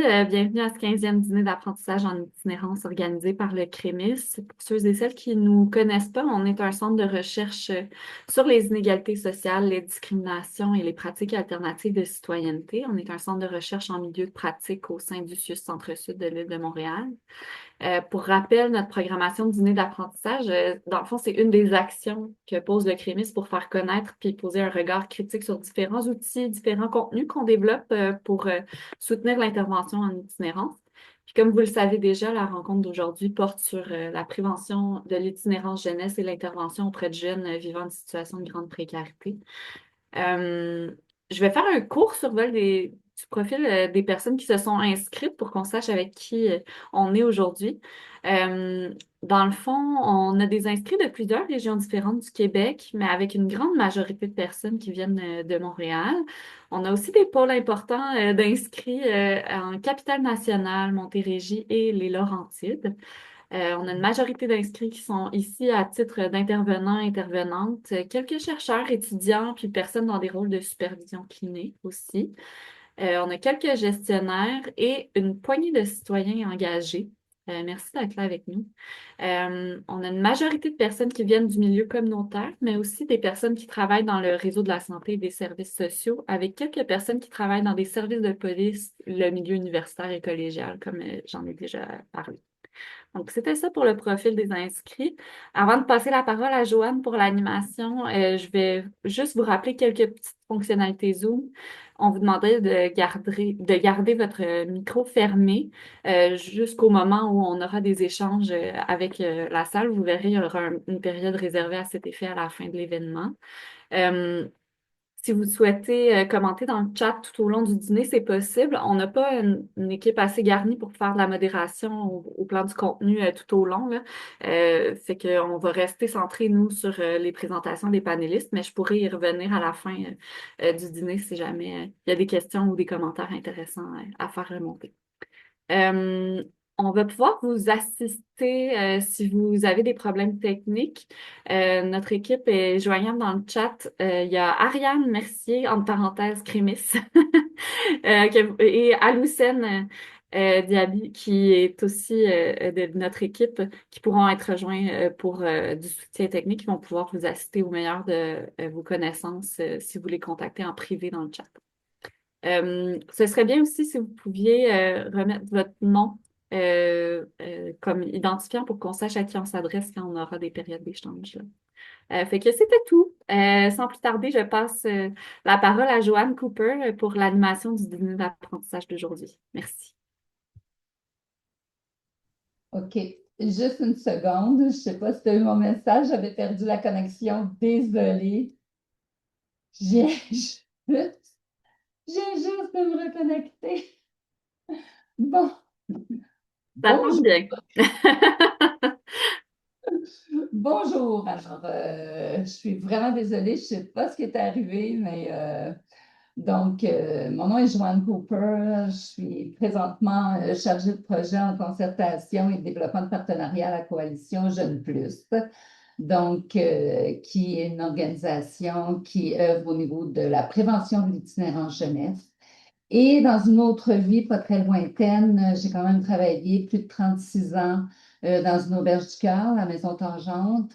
Bienvenue à ce 15e dîner d'apprentissage en itinérance organisé par le CREMIS. Pour ceux et celles qui ne nous connaissent pas, on est un centre de recherche sur les inégalités sociales, les discriminations et les pratiques alternatives de citoyenneté. On est un centre de recherche en milieu de pratique au sein du CIUS Centre-Sud de l'île de Montréal. Pour rappel, notre programmation de dîner d'apprentissage, dans le fond, c'est une des actions que pose le CREMIS pour faire connaître puis poser un regard critique sur différents outils, différents contenus qu'on développe pour soutenir l'intervention en itinérance. Puis comme vous le savez déjà, la rencontre d'aujourd'hui porte sur la prévention de l'itinérance jeunesse et l'intervention auprès de jeunes vivant en situation de grande précarité. Euh, je vais faire un court survol du profil des personnes qui se sont inscrites pour qu'on sache avec qui on est aujourd'hui. Dans le fond, on a des inscrits de plusieurs régions différentes du Québec, mais avec une grande majorité de personnes qui viennent de Montréal. On a aussi des pôles importants d'inscrits en Capitale-Nationale, Montérégie et les Laurentides. On a une majorité d'inscrits qui sont ici à titre d'intervenants, intervenantes, quelques chercheurs, étudiants, puis personnes dans des rôles de supervision clinique aussi. On a quelques gestionnaires et une poignée de citoyens engagés. Merci d'être là avec nous. On a une majorité de personnes qui viennent du milieu communautaire, mais aussi des personnes qui travaillent dans le réseau de la santé et des services sociaux, avec quelques personnes qui travaillent dans des services de police, le milieu universitaire et collégial, comme j'en ai déjà parlé. Donc, c'était ça pour le profil des inscrits. Avant de passer la parole à Joanne pour l'animation, je vais juste vous rappeler quelques petites fonctionnalités Zoom. On vous demanderait de garder votre micro fermé jusqu'au moment où on aura des échanges avec la salle. Vous verrez, il y aura une période réservée à cet effet à la fin de l'événement. Euh, Si vous souhaitez commenter dans le chat tout au long du dîner, c'est possible. On n'a pas une équipe assez garnie pour faire de la modération au plan du contenu tout au long, là. Fait qu'on va rester centré, nous, sur les présentations des panélistes, mais je pourrais y revenir à la fin du dîner si jamais il y a des questions ou des commentaires intéressants à faire remonter. Euh, on va pouvoir vous assister si vous avez des problèmes techniques. Notre équipe est joignable dans le chat. Il y a Ariane Mercier, entre parenthèses, Crémis, et Aloucène Diaby, qui est aussi de notre équipe, qui pourront être rejoints pour du soutien technique, qui vont pouvoir vous assister au meilleur de vos connaissances si vous les contactez en privé dans le chat. Ce serait bien aussi si vous pouviez remettre votre nom comme identifiant pour qu'on sache à qui on s'adresse quand on aura des périodes d'échange, là. Fait que c'était tout. Sans plus tarder, je passe la parole à Joanne Cooper pour l'animation du dîner d'apprentissage d'aujourd'hui. Merci. OK. Juste une seconde. Je ne sais pas si tu as eu mon message. J'avais perdu la connexion. Désolée. J'ai juste, j'ai juste de me reconnecter. Bon, Ça tombe bonjour. bien. Bonjour. Alors, je suis vraiment désolée. Je ne sais pas ce qui est arrivé, mais mon nom est Joanne Cooper. Je suis présentement chargée de projet en concertation et développement de partenariat à la coalition Jeunes Plus. Qui est une organisation qui œuvre au niveau de la prévention de l'itinérance jeunesse. Et dans une autre vie, pas très lointaine, j'ai quand même travaillé plus de 36 ans dans une auberge du cœur, la Maison Tangente,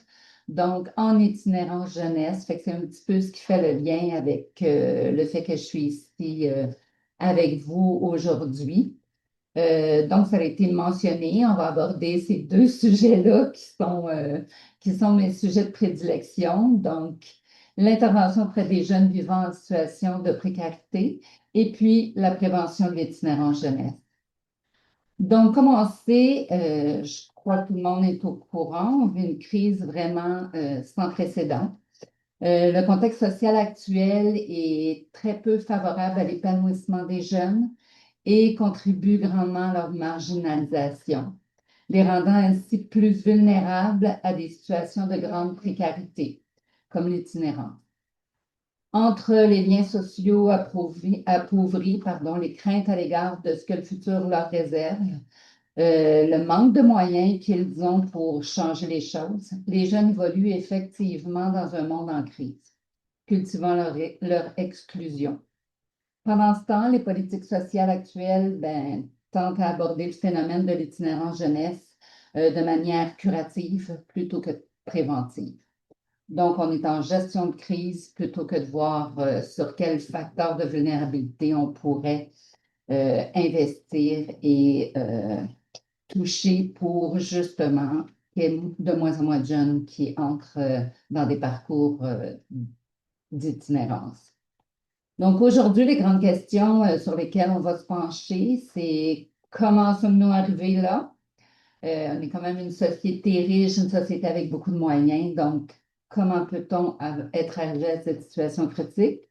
donc en itinérance jeunesse. Fait que c'est un petit peu ce qui fait le lien avec le fait que je suis ici avec vous aujourd'hui. Donc, ça a été mentionné. On va aborder ces deux sujets-là qui sont mes sujets de prédilection. Donc, l'intervention auprès des jeunes vivant en situation de précarité et puis la prévention de l'itinérance jeunesse. Donc, comme on sait, je crois que tout le monde est au courant, on vit une crise vraiment sans précédent. Le contexte social actuel est très peu favorable à l'épanouissement des jeunes et contribue grandement à leur marginalisation, les rendant ainsi plus vulnérables à des situations de grande précarité, comme l'itinérance. Entre les liens sociaux appauvris, les craintes à l'égard de ce que le futur leur réserve, le manque de moyens qu'ils ont pour changer les choses, les jeunes évoluent effectivement dans un monde en crise, cultivant leur exclusion. Pendant ce temps, les politiques sociales actuelles tente à aborder le phénomène de l'itinérance jeunesse de manière curative plutôt que préventive. Donc, on est en gestion de crise plutôt que de voir sur quels facteurs de vulnérabilité on pourrait investir et toucher pour justement qu'il y ait de moins en moins de jeunes qui entrent dans des parcours d'itinérance. Donc aujourd'hui, les grandes questions sur lesquelles on va se pencher, c'est comment sommes-nous arrivés là? On est quand même une société riche, une société avec beaucoup de moyens. Donc, comment peut-on être arrivé à cette situation critique?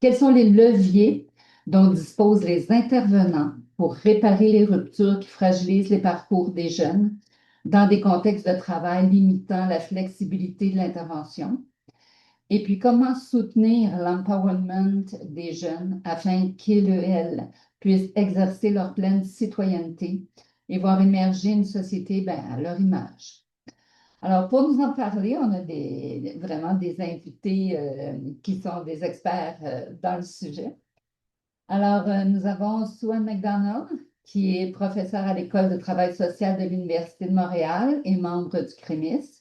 Quels sont les leviers dont disposent les intervenants pour réparer les ruptures qui fragilisent les parcours des jeunes dans des contextes de travail limitant la flexibilité de l'intervention? Et puis, comment soutenir l'empowerment des jeunes afin qu'ils et elles puissent exercer leur pleine citoyenneté et voir émerger une société à leur image? Alors, pour nous en parler, on a vraiment des invités qui sont des experts dans le sujet. Alors, nous avons Sue McDonald, qui est professeure à l'École de travail social de l'Université de Montréal et membre du CREMIS.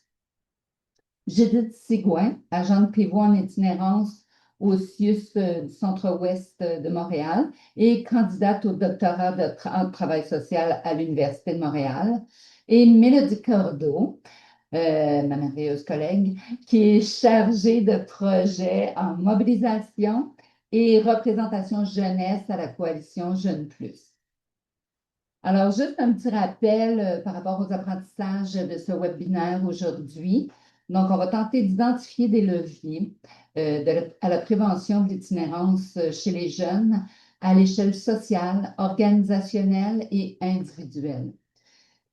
Judith Sigouin, agente pivot en itinérance au CIUS du Centre-Ouest de Montréal et candidate au doctorat en travail social à l'Université de Montréal. Et Mélodie Cordeau, ma merveilleuse collègue, qui est chargée de projets en mobilisation et représentation jeunesse à la coalition Jeunes Plus. Alors, juste un petit rappel par rapport aux apprentissages de ce webinaire aujourd'hui. Donc, on va tenter d'identifier des leviers à la prévention de l'itinérance chez les jeunes à l'échelle sociale, organisationnelle et individuelle.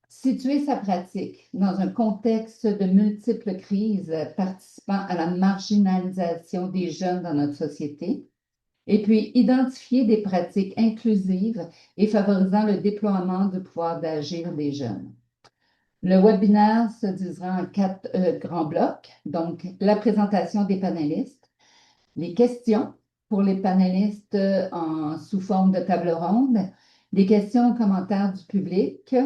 Situer sa pratique dans un contexte de multiples crises participant à la marginalisation des jeunes dans notre société, et puis identifier des pratiques inclusives et favorisant le déploiement du pouvoir d'agir des jeunes. Le webinaire se divisera en 4 grands blocs. Donc, la présentation des panélistes, les questions pour les panélistes sous forme de table ronde, des questions et commentaires du public.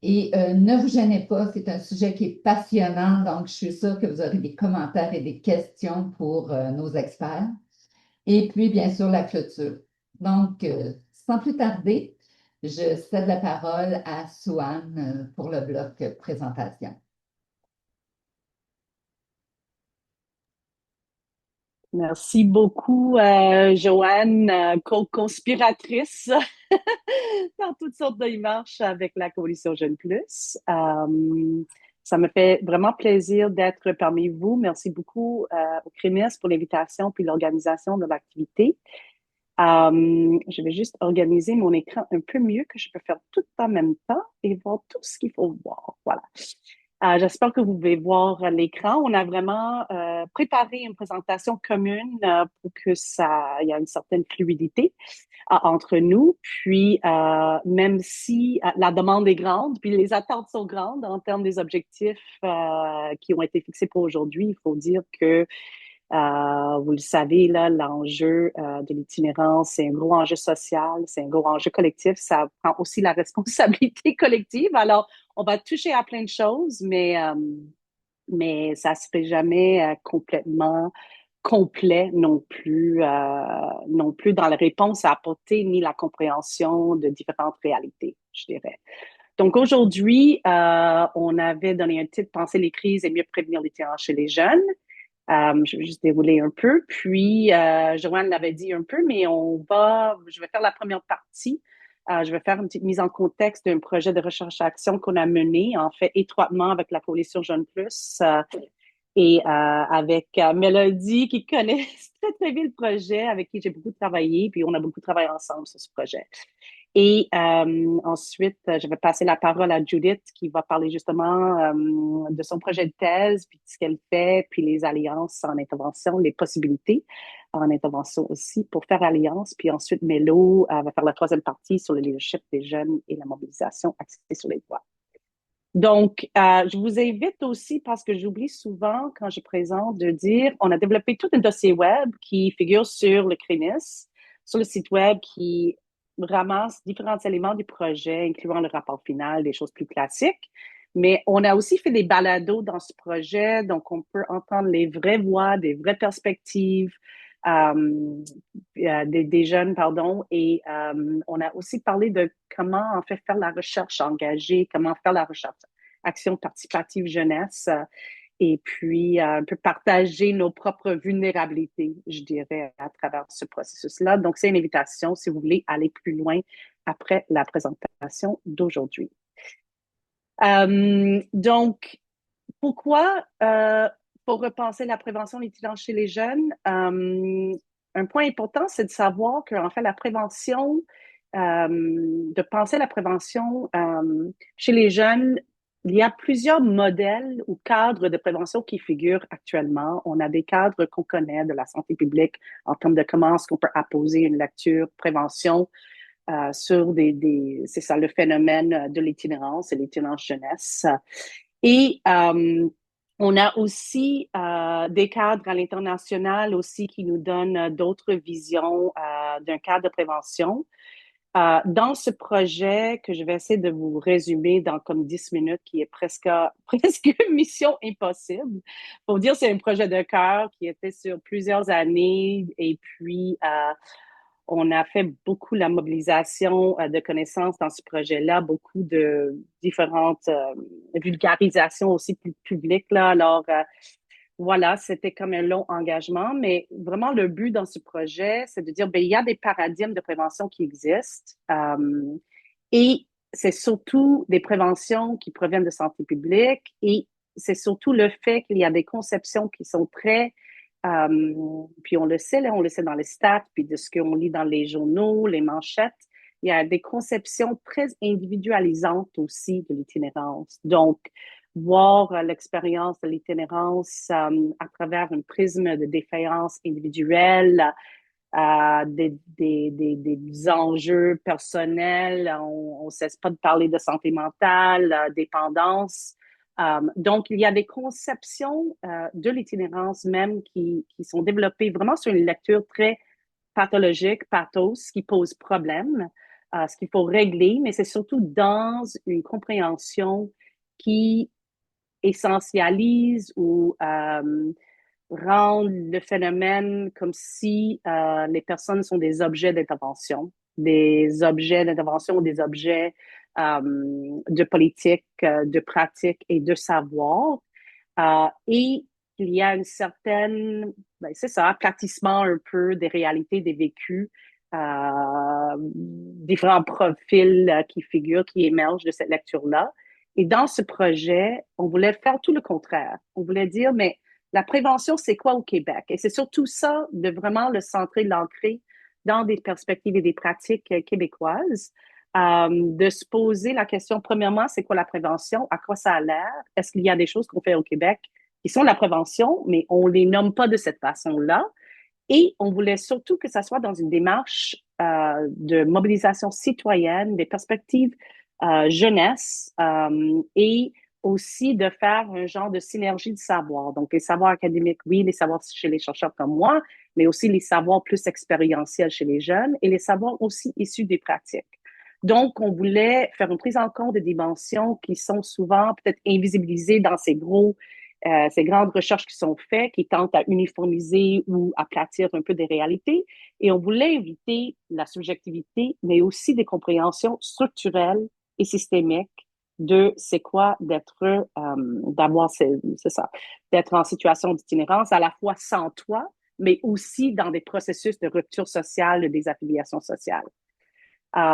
Et ne vous gênez pas, c'est un sujet qui est passionnant, donc je suis sûre que vous aurez des commentaires et des questions pour nos experts. Et puis, bien sûr, la clôture. Donc, sans plus tarder, je cède la parole à Sue pour le bloc présentation. Merci beaucoup, Joanne, co-conspiratrice dans toutes sortes de démarches avec la Coalition Jeunes Plus. Ça me fait vraiment plaisir d'être parmi vous. Merci beaucoup au CREMIS pour l'invitation puis l'organisation de l'activité. Je vais juste organiser mon écran un peu mieux, que je peux faire tout en même temps et voir tout ce qu'il faut voir. Voilà. J'espère que vous pouvez voir l'écran. On a vraiment préparé une présentation commune pour que il y a une certaine fluidité entre nous. Puis, même si la demande est grande, puis les attentes sont grandes en termes des objectifs qui ont été fixés pour aujourd'hui, il faut dire que vous le savez, là, l'enjeu de l'itinérance, c'est un gros enjeu social, c'est un gros enjeu collectif. Ça prend aussi la responsabilité collective. Alors, on va toucher à plein de choses, mais ça ne serait jamais complètement complet non plus dans la réponse à apporter ni la compréhension de différentes réalités, je dirais. Donc aujourd'hui, on avait donné un titre Penser les crises et mieux prévenir l'itinérance chez les jeunes. Je vais juste dérouler un peu. Puis, Joanne l'avait dit un peu, mais je vais faire la première partie. Je vais faire une petite mise en contexte d'un projet de recherche-action qu'on a mené, en fait, étroitement avec la Coalition Jeunes Plus et avec Mélodie, qui connaît très, très bien le projet, avec qui j'ai beaucoup travaillé, puis on a beaucoup travaillé ensemble sur ce projet. Et ensuite, je vais passer la parole à Judith qui va parler justement de son projet de thèse, puis de ce qu'elle fait, puis les alliances en intervention, les possibilités en intervention aussi pour faire alliance. Puis ensuite, Mélo va faire la troisième partie sur le leadership des jeunes et la mobilisation axée sur les droits. Donc, je vous invite aussi, parce que j'oublie souvent quand je présente, de dire, on a développé tout un dossier web qui figure sur le CREMIS, sur le site web qui ramasse différents éléments du projet, incluant le rapport final, des choses plus classiques. Mais on a aussi fait des balados dans ce projet, donc on peut entendre les vraies voix, des vraies perspectives des jeunes, pardon. Et on a aussi parlé de comment en fait faire la recherche engagée, comment faire la recherche action participative jeunesse. Et puis, un peu partager nos propres vulnérabilités, je dirais, à travers ce processus-là. Donc, c'est une invitation si vous voulez aller plus loin après la présentation d'aujourd'hui. Donc, pourquoi pour repenser la prévention de l'itinérance chez les jeunes? Un point important, c'est de savoir qu'en fait, la prévention, de penser la prévention chez les jeunes, il y a plusieurs modèles ou cadres de prévention qui figurent actuellement. On a des cadres qu'on connaît de la santé publique en termes de comment est-ce qu'on peut apposer une lecture prévention sur c'est ça, le phénomène de l'itinérance et l'itinérance jeunesse. Et on a aussi des cadres à l'international aussi qui nous donnent d'autres visions d'un cadre de prévention. Dans ce projet que je vais essayer de vous résumer dans comme 10 minutes, qui est presque mission impossible. Pour dire, c'est un projet de cœur qui était sur plusieurs années et puis on a fait beaucoup la mobilisation de connaissances dans ce projet-là, beaucoup de différentes vulgarisations aussi publiques là. Alors voilà, c'était comme un long engagement, mais vraiment le but dans ce projet, c'est de dire, ben il y a des paradigmes de prévention qui existent et c'est surtout des préventions qui proviennent de santé publique et c'est surtout le fait qu'il y a des conceptions qui sont très puis on le sait, là, on le sait dans les stats, puis de ce qu'on lit dans les journaux, les manchettes, il y a des conceptions très individualisantes aussi de l'itinérance. Donc, voir l'expérience de l'itinérance à travers un prisme de défaillance individuelle, des enjeux personnels, on ne cesse pas de parler de santé mentale, dépendance. Donc, il y a des conceptions de l'itinérance même qui sont développées vraiment sur une lecture très pathologique, pathos, qui pose problème, ce qu'il faut régler, mais c'est surtout dans une compréhension qui essentialise ou rendre le phénomène comme si les personnes sont des objets d'intervention ou des objets de politique, de pratique et de savoir. Et il y a une certaine, c'est ça, aplatissement un peu des réalités, des vécus, différents profils qui figurent, qui émergent de cette lecture-là. Et dans ce projet, on voulait faire tout le contraire. On voulait dire, mais la prévention, c'est quoi au Québec? Et c'est surtout ça, de vraiment le centrer, l'ancrer dans des perspectives et des pratiques québécoises. De se poser la question, premièrement, c'est quoi la prévention? À quoi ça a l'air? Est-ce qu'il y a des choses qu'on fait au Québec qui sont la prévention, mais on les nomme pas de cette façon-là? Et on voulait surtout que ça soit dans une démarche de mobilisation citoyenne, des perspectives jeunesse et aussi de faire un genre de synergie de savoir. Donc, les savoirs académiques, oui, les savoirs chez les chercheurs comme moi, mais aussi les savoirs plus expérientiels chez les jeunes et les savoirs aussi issus des pratiques. Donc, on voulait faire une prise en compte des dimensions qui sont souvent peut-être invisibilisées dans ces grandes recherches qui sont faites, qui tentent à uniformiser ou aplatir un peu des réalités. Et on voulait éviter la subjectivité, mais aussi des compréhensions structurelles et systémiques de c'est quoi d'avoir, c'est ça, d'être en situation d'itinérance à la fois sans toit, mais aussi dans des processus de rupture sociale, de désaffiliation sociale.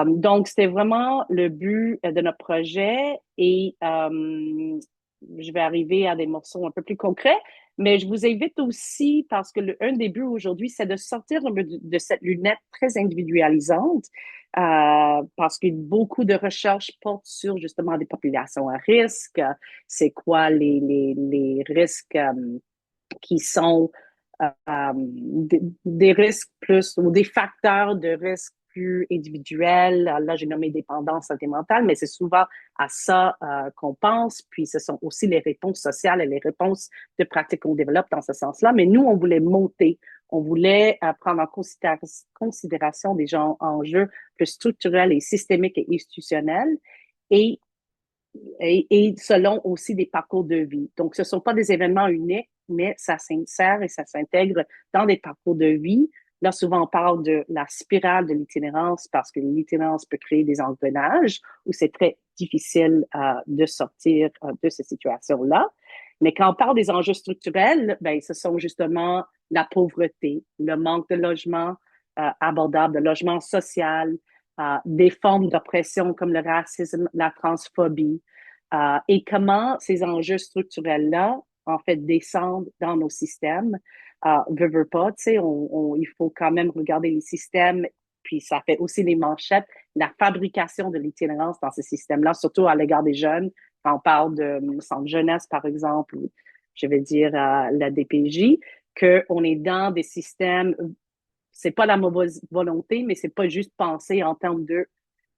Donc, c'était vraiment le but de notre projet et je vais arriver à des morceaux un peu plus concrets, mais je vous invite aussi, parce que un des buts aujourd'hui, c'est de sortir de cette lunette très individualisante, parce que beaucoup de recherches portent sur justement des populations à risque, c'est quoi les risques qui sont des risques plus ou des facteurs de risque plus individuels. Là, j'ai nommé dépendance santé mentale, mais c'est souvent à ça qu'on pense. Puis, ce sont aussi les réponses sociales et les réponses de pratiques qu'on développe dans ce sens-là. Mais nous, on voulait monter, On voulait prendre en considération des enjeux plus structurels et systémiques et institutionnels et, et selon aussi des parcours de vie. Donc, ce ne sont pas des événements uniques, mais ça s'insère et ça s'intègre dans des parcours de vie. Là, souvent, on parle de la spirale de l'itinérance parce que l'itinérance peut créer des engrenages où c'est très difficile de sortir de ces situations-là. Mais quand on parle des enjeux structurels, ben, ce sont justement la pauvreté, le manque de logement abordable, de logement social, des formes d'oppression comme le racisme, la transphobie, et comment ces enjeux structurels-là, en fait, descendent dans nos systèmes. Veut pas, tu sais, il faut quand même regarder les systèmes, puis ça fait aussi les manchettes, la fabrication de l'itinérance dans ces systèmes-là, surtout à l'égard des jeunes. Quand on parle de centre jeunesse, par exemple, ou je vais dire la DPJ, qu'on est dans des systèmes, c'est pas la mauvaise volonté, mais c'est pas juste penser en termes de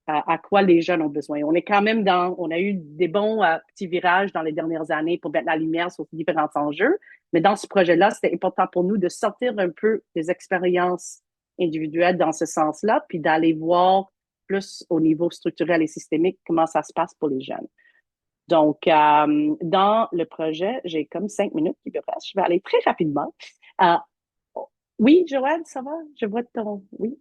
à quoi les jeunes ont besoin. On est quand même on a eu des bons petits virages dans les dernières années pour mettre la lumière sur différents enjeux, mais dans ce projet-là, c'était important pour nous de sortir un peu des expériences individuelles dans ce sens-là, puis d'aller voir plus au niveau structurel et systémique comment ça se passe pour les jeunes. Donc, dans le projet, j'ai comme 5 minutes qui me restent. Je vais aller très rapidement. Euh, oui, Joanne, ça va? Je vois ton... Oui.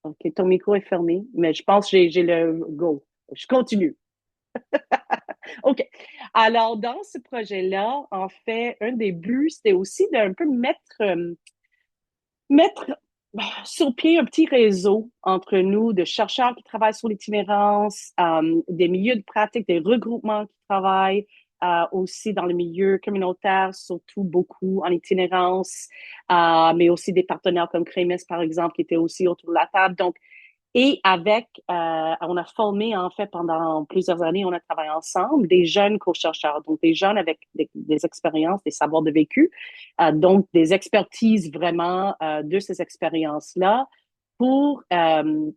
OK, ton micro est fermé, mais je pense que j'ai le go. Je continue. OK. Alors, dans ce projet-là, en fait, un des buts, c'était aussi d'un peu mettre sur pied un petit réseau entre nous de chercheurs qui travaillent sur l'itinérance, des milieux de pratique, des regroupements qui travaillent aussi dans le milieu communautaire, surtout beaucoup en itinérance, mais aussi des partenaires comme Crémis, par exemple, qui étaient aussi autour de la table. Donc, et on a formé en fait pendant plusieurs années, on a travaillé ensemble des jeunes co-chercheurs, donc des jeunes avec des expériences, des savoirs de vécu, donc des expertises vraiment de ces expériences-là pour, en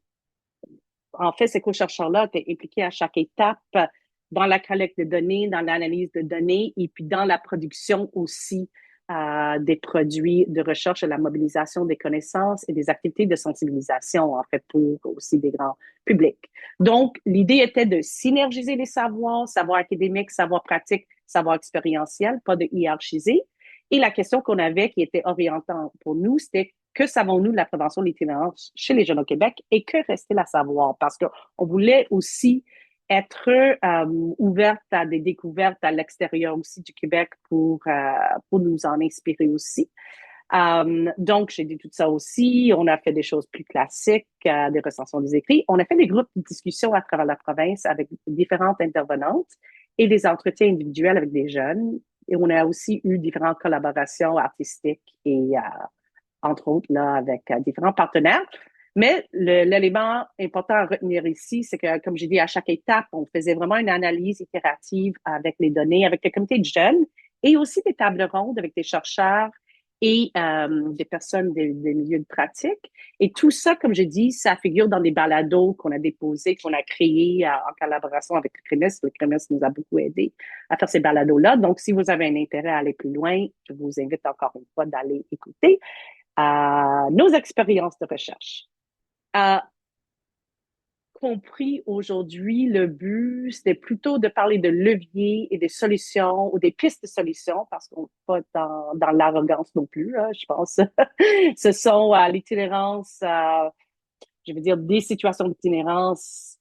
fait, ces co-chercheurs-là étaient impliqués à chaque étape dans la collecte de données, dans l'analyse de données et puis dans la production aussi des produits de recherche et la mobilisation des connaissances et des activités de sensibilisation, en fait, pour aussi des grands publics. Donc, l'idée était de synergiser les savoirs, savoir académique, savoir pratique, savoir expérientiel, pas de hiérarchiser. Et la question qu'on avait qui était orientante pour nous, c'était que savons-nous de la prévention de l'itinérance chez les jeunes au Québec et que reste-t-il à savoir? Parce qu'on voulait aussi être ouverte à des découvertes à l'extérieur aussi du Québec pour nous en inspirer aussi. Donc, j'ai dit tout ça aussi. On a fait des choses plus classiques, des recensions des écrits. On a fait des groupes de discussion à travers la province avec différentes intervenantes et des entretiens individuels avec des jeunes. Et on a aussi eu différentes collaborations artistiques et entre autres, là, avec différents partenaires. Mais l'élément important à retenir ici, c'est que, comme j'ai dit, à chaque étape, on faisait vraiment une analyse itérative avec les données, avec le comité de jeunes et aussi des tables rondes avec des chercheurs et des personnes des milieux de pratique. Et tout ça, comme j'ai dit, ça figure dans des balados qu'on a déposés, qu'on a créés en collaboration avec le CREMES. Le CREMES nous a beaucoup aidés à faire ces balados-là. Donc, si vous avez un intérêt à aller plus loin, je vous invite encore une fois d'aller écouter nos expériences de recherche. Compris aujourd'hui, le but, c'était plutôt de parler de leviers et des solutions ou des pistes de solutions parce qu'on n'est pas dans l'arrogance non plus, hein, je pense. Ce sont l'itinérance, je veux dire, des situations d'itinérance.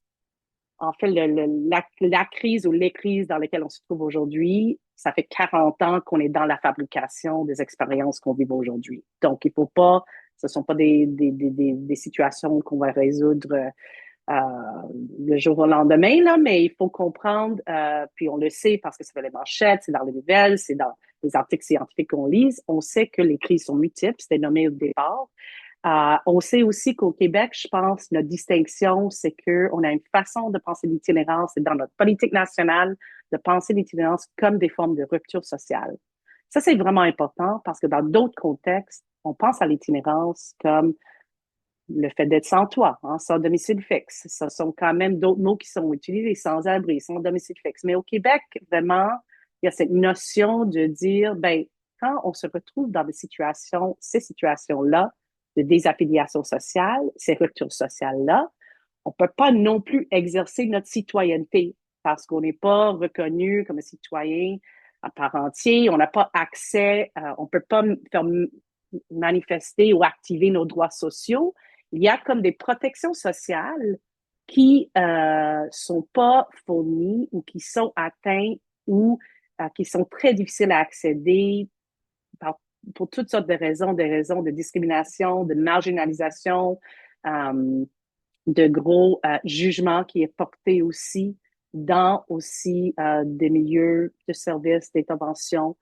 En fait, la crise ou les crises dans lesquelles on se trouve aujourd'hui, ça fait 40 ans qu'on est dans la fabrication des expériences qu'on vit aujourd'hui. Donc, il faut pas, ce sont pas des situations qu'on va résoudre le jour au lendemain, là, mais il faut comprendre, puis on le sait parce que ça fait les manchettes, c'est dans les nouvelles, c'est dans les articles scientifiques qu'on lise, on sait que les crises sont multiples, c'était nommé au départ. On sait aussi qu'au Québec, je pense, notre distinction, c'est qu'on a une façon de penser l'itinérance, et dans notre politique nationale, de penser l'itinérance comme des formes de rupture sociale. Ça, c'est vraiment important parce que dans d'autres contextes, on pense à l'itinérance comme le fait d'être sans toit, hein, sans domicile fixe. Ce sont quand même d'autres mots qui sont utilisés, sans abri, sans domicile fixe. Mais au Québec, vraiment, il y a cette notion de dire, ben, quand on se retrouve dans ces situations-là de désaffiliation sociale, ces ruptures sociales-là, on peut pas non plus exercer notre citoyenneté parce qu'on n'est pas reconnu comme un citoyen à part entière, on n'a pas accès, on peut pas faire manifester ou activer nos droits sociaux. Il y a comme des protections sociales qui sont pas fournies ou qui sont atteintes ou qui sont très difficiles à accéder pour toutes sortes de raisons, des raisons de discrimination, de marginalisation, de gros jugements qui est porté aussi dans aussi des milieux de services, d'intervention.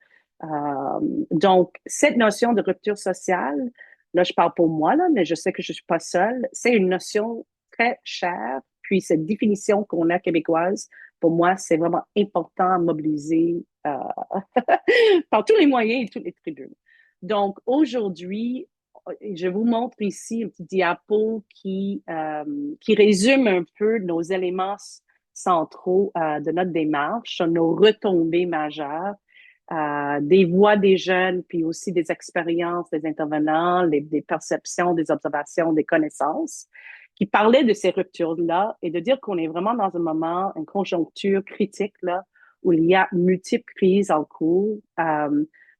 Donc, cette notion de rupture sociale, là, je parle pour moi, là, mais je sais que je suis pas seule, c'est une notion très chère. Puis cette définition qu'on a québécoise, pour moi, c'est vraiment important à mobiliser par tous les moyens et toutes les tribunes. Donc, aujourd'hui, je vous montre ici un petit diapo qui résume un peu nos éléments centraux de notre démarche, nos retombées majeures, des voix des jeunes, puis aussi des expériences des intervenants, des perceptions, des observations, des connaissances, qui parlaient de ces ruptures-là et de dire qu'on est vraiment dans un moment, une conjoncture critique, là, où il y a multiples crises en cours.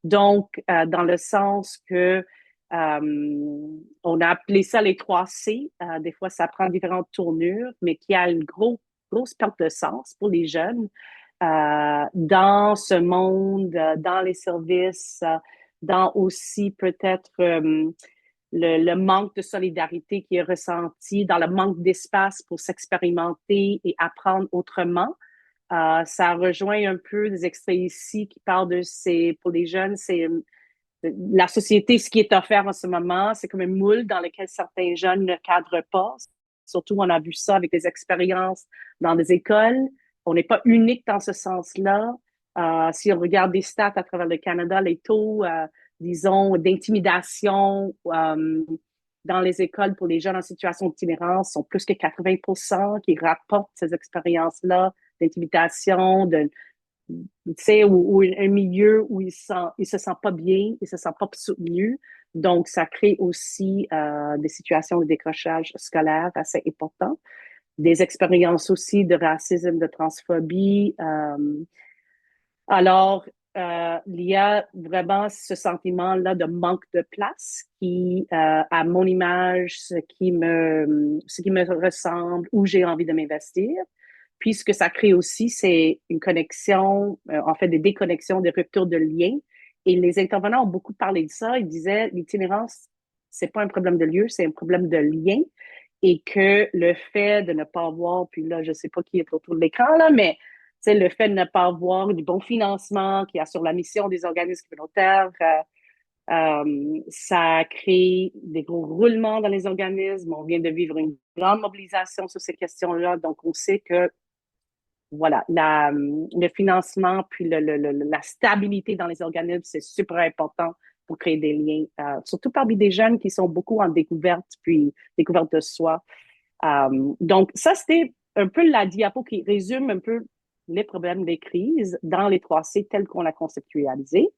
Donc, dans le sens que on a appelé ça les 3 C. Des fois, ça prend différentes tournures, mais qui a une grosse perte de sens pour les jeunes dans ce monde, dans les services, dans aussi peut-être le manque de solidarité qui est ressenti, dans le manque d'espace pour s'expérimenter et apprendre autrement. Ça rejoint un peu des extraits ici qui parlent pour les jeunes, c'est la société, ce qui est offert en ce moment, c'est comme un moule dans lequel certains jeunes ne cadrent pas. Surtout, on a vu ça avec des expériences dans des écoles. On n'est pas unique dans ce sens-là. Si on regarde des stats à travers le Canada, les taux, disons, d'intimidation dans les écoles pour les jeunes en situation d'itinérance sont plus que 80% qui rapportent ces expériences-là d'intimidation, tu sais, ou un milieu où il se sent pas bien, il se sent pas soutenu. Donc, ça crée aussi des situations de décrochage scolaire assez importants. Des expériences aussi de racisme, de transphobie. Alors, il y a vraiment ce sentiment-là de manque de place qui, à mon image, ce qui me ressemble, où j'ai envie de m'investir. Puis, ce que ça crée aussi, c'est une connexion, en fait, des déconnexions, des ruptures de liens. Et les intervenants ont beaucoup parlé de ça. Ils disaient, l'itinérance, c'est pas un problème de lieu, c'est un problème de lien. Et que le fait de ne pas avoir, puis là, je sais pas qui est autour de l'écran, là, mais c'est le fait de ne pas avoir du bon financement qui assure la mission des organismes communautaires, ça crée des gros roulements dans les organismes. On vient de vivre une grande mobilisation sur ces questions-là, donc on sait que voilà, le financement puis la stabilité dans les organismes, c'est super important pour créer des liens, surtout parmi des jeunes qui sont beaucoup en découverte, puis découverte de soi. Donc, ça, c'était un peu la diapo qui résume un peu les problèmes des crises dans les 3 C tels qu'on l'a conceptualisé.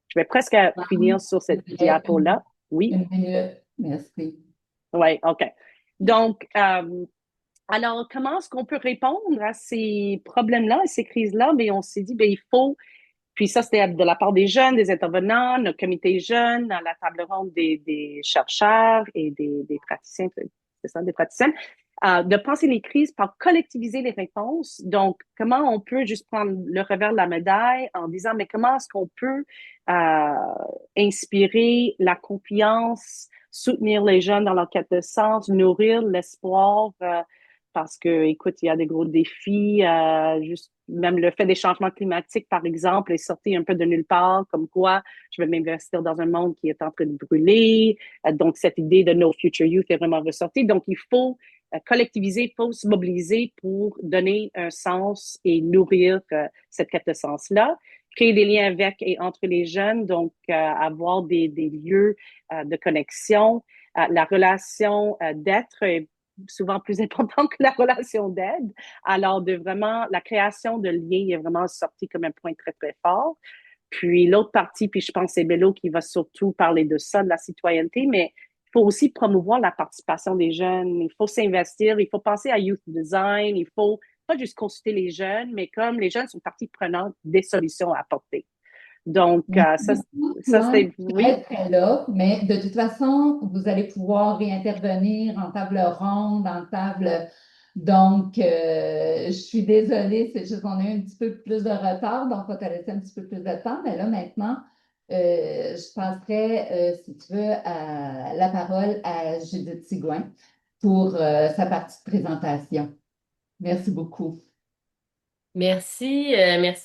Je vais presque finir sur cette diapo-là. Oui. Une minute, merci. Oui, OK. Donc, alors, comment est-ce qu'on peut répondre à ces problèmes-là, à ces crises-là? Mais on s'est dit, ben, il faut, puis ça, c'était de la part des jeunes, des intervenants, notre comité jeune, à la table ronde des chercheurs et des praticiens, c'est ça, des praticiennes, de penser les crises par collectiviser les réponses. Donc, comment on peut juste prendre le revers de la médaille en disant, mais comment est-ce qu'on peut inspirer la confiance, soutenir les jeunes dans leur quête de sens, nourrir l'espoir, parce que, écoute, il y a des gros défis, juste même le fait des changements climatiques, par exemple, est sorti un peu de nulle part, comme quoi je vais m'investir dans un monde qui est en train de brûler. Donc, cette idée de No Future Youth est vraiment ressortie. Donc, il faut collectiviser, il faut se mobiliser pour donner un sens et nourrir cette quête de sens-là. Créer des liens avec et entre les jeunes, donc avoir des lieux de connexion. La relation d'être est souvent plus importante que la relation d'aide. Alors, la création de liens est vraiment sortie comme un point très, très fort. Puis l'autre partie, puis je pense que c'est Bello qui va surtout parler de ça, de la citoyenneté, mais il faut aussi promouvoir la participation des jeunes. Il faut s'investir, il faut penser à youth design, il faut pas juste consulter les jeunes, mais comme les jeunes sont partie prenante des solutions à apporter. Donc, Merci beaucoup, ça Swan. c'est, Je oui. resterai là, mais de toute façon, vous allez pouvoir réintervenir en table ronde, en table. Donc, je suis désolée, c'est juste qu'on a eu un petit peu plus de retard, donc on t'a laissé un petit peu plus de temps. Mais là, maintenant, je passerai, si tu veux, la parole à Judith Sigouin pour sa partie de présentation. Merci beaucoup. Merci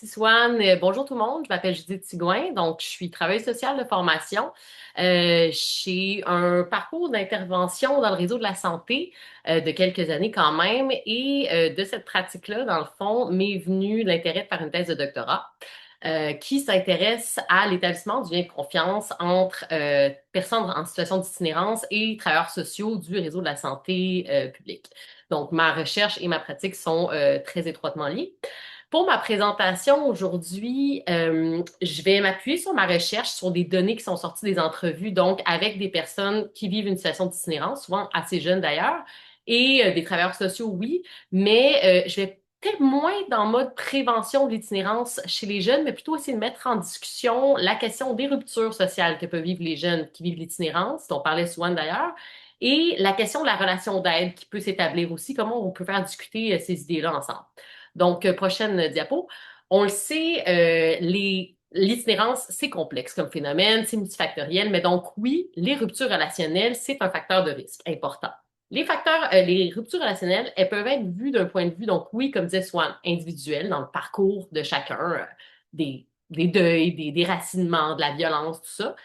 Swan. Bonjour tout le monde, je m'appelle Judith Sigouin, donc je suis travailleuse sociale de formation. J'ai un parcours d'intervention dans le réseau de la santé de quelques années quand même, et de cette pratique-là, dans le fond, m'est venu l'intérêt de faire une thèse de doctorat qui s'intéresse à l'établissement du lien de confiance entre personnes en situation d'itinérance et travailleurs sociaux du réseau de la santé publique. Donc, ma recherche et ma pratique sont très étroitement liées. Pour ma présentation aujourd'hui, je vais m'appuyer sur ma recherche, sur des données qui sont sorties des entrevues, donc avec des personnes qui vivent une situation d'itinérance, souvent assez jeunes d'ailleurs, et des travailleurs sociaux, oui, mais je vais peut-être moins dans le mode prévention de l'itinérance chez les jeunes, mais plutôt essayer de mettre en discussion la question des ruptures sociales que peuvent vivre les jeunes qui vivent l'itinérance, dont parlait Swan d'ailleurs, et la question de la relation d'aide qui peut s'établir aussi, comment on peut faire discuter ces idées-là ensemble. Donc, prochaine diapo. On le sait, l'itinérance, c'est complexe comme phénomène, c'est multifactoriel, mais donc oui, les ruptures relationnelles, c'est un facteur de risque important. Les ruptures relationnelles, elles peuvent être vues d'un point de vue, donc oui, comme disait Swan, individuel, dans le parcours de chacun, des deuils, des déracinements, de la violence, tout ça.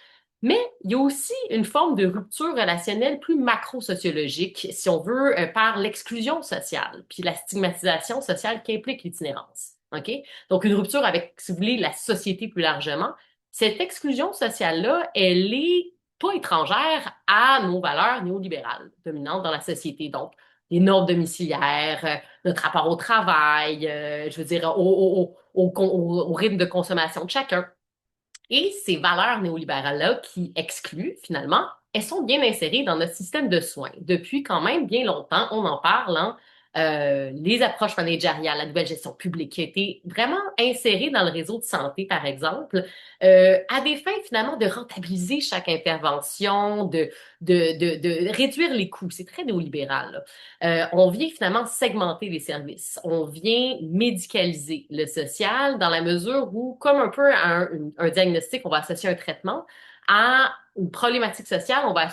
Mais il y a aussi une forme de rupture relationnelle plus macro-sociologique, si on veut, par l'exclusion sociale, puis la stigmatisation sociale qu'implique l'itinérance. OK? Donc, une rupture avec, si vous voulez, la société plus largement. Cette exclusion sociale-là, elle est pas étrangère à nos valeurs néolibérales dominantes dans la société. Donc, les normes domiciliaires, notre rapport au travail, je veux dire, au rythme de consommation de chacun. Et ces valeurs néolibérales-là qui excluent, finalement, elles sont bien insérées dans notre système de soins. Depuis quand même bien longtemps, on en parle, hein, les approches managériales, la nouvelle gestion publique qui a été vraiment insérée dans le réseau de santé, par exemple, à des fins finalement de rentabiliser chaque intervention, de réduire les coûts. C'est très néolibéral, là. On vient finalement segmenter les services. On vient médicaliser le social dans la mesure où, comme un peu un diagnostic, on va associer un traitement à une problématique sociale, on va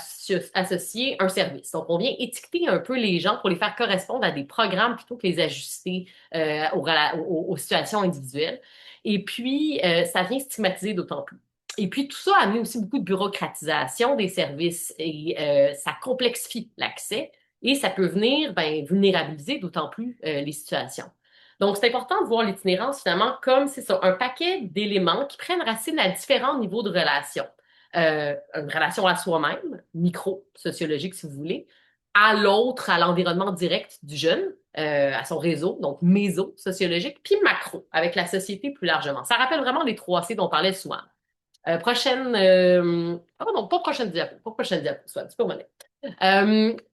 associer un service. Donc, on vient étiqueter un peu les gens pour les faire correspondre à des programmes plutôt que les ajuster aux situations individuelles. Et puis, ça vient stigmatiser d'autant plus. Et puis, tout ça a amené aussi beaucoup de bureaucratisation des services et ça complexifie l'accès. Et ça peut venir vulnérabiliser d'autant plus les situations. Donc, c'est important de voir l'itinérance finalement comme, c'est ça, un paquet d'éléments qui prennent racine à différents niveaux de relations. Une relation à soi-même, micro-sociologique si vous voulez, à l'autre, à l'environnement direct du jeune, à son réseau, donc méso-sociologique, puis macro, avec la société plus largement. Ça rappelle vraiment les 3C dont on parlait souvent. Oh non, pas prochaine diapo, soit un petit peu honnête.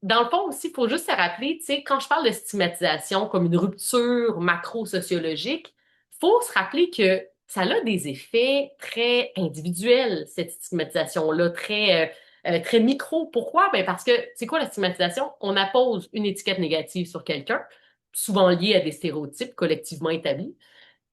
Dans le fond aussi, il faut juste se rappeler, tu sais, quand je parle de stigmatisation comme une rupture macro-sociologique, il faut se rappeler que ça a des effets très individuels, cette stigmatisation-là, très micro. Pourquoi? Ben parce que c'est quoi la stigmatisation? On appose une étiquette négative sur quelqu'un, souvent liée à des stéréotypes collectivement établis.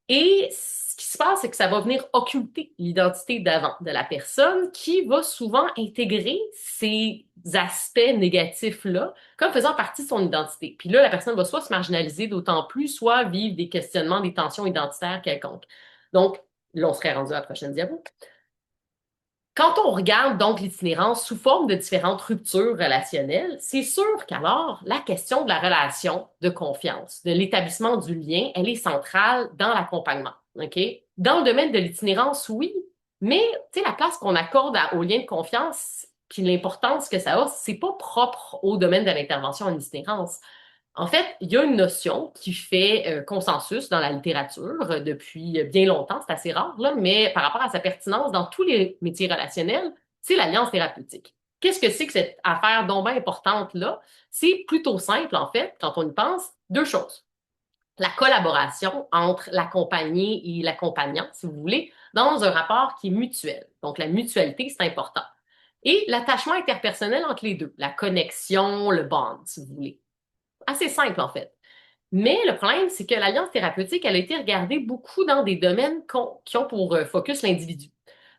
Et ce qui se passe, c'est que ça va venir occulter l'identité d'avant de la personne qui va souvent intégrer ces aspects négatifs-là comme faisant partie de son identité. Puis là, la personne va soit se marginaliser d'autant plus, soit vivre des questionnements, des tensions identitaires quelconques. Donc, là, on serait rendu à la prochaine diapo. Quand on regarde donc l'itinérance sous forme de différentes ruptures relationnelles, c'est sûr qu'alors la question de la relation de confiance, de l'établissement du lien, elle est centrale dans l'accompagnement. OK? Dans le domaine de l'itinérance, oui, mais tu sais, la place qu'on accorde au lien de confiance, puis l'importance que ça a, c'est pas propre au domaine de l'intervention en itinérance. En fait, il y a une notion qui fait consensus dans la littérature depuis bien longtemps, c'est assez rare, là, mais par rapport à sa pertinence dans tous les métiers relationnels, c'est l'alliance thérapeutique. Qu'est-ce que c'est que cette affaire donc bien importante-là? C'est plutôt simple, en fait, quand on y pense, deux choses. La collaboration entre l'accompagné et l'accompagnant, si vous voulez, dans un rapport qui est mutuel. Donc, la mutualité, c'est important. Et l'attachement interpersonnel entre les deux, la connexion, le bond, si vous voulez. Assez simple, en fait. Mais le problème, c'est que l'alliance thérapeutique, elle a été regardée beaucoup dans des domaines qui ont pour focus l'individu,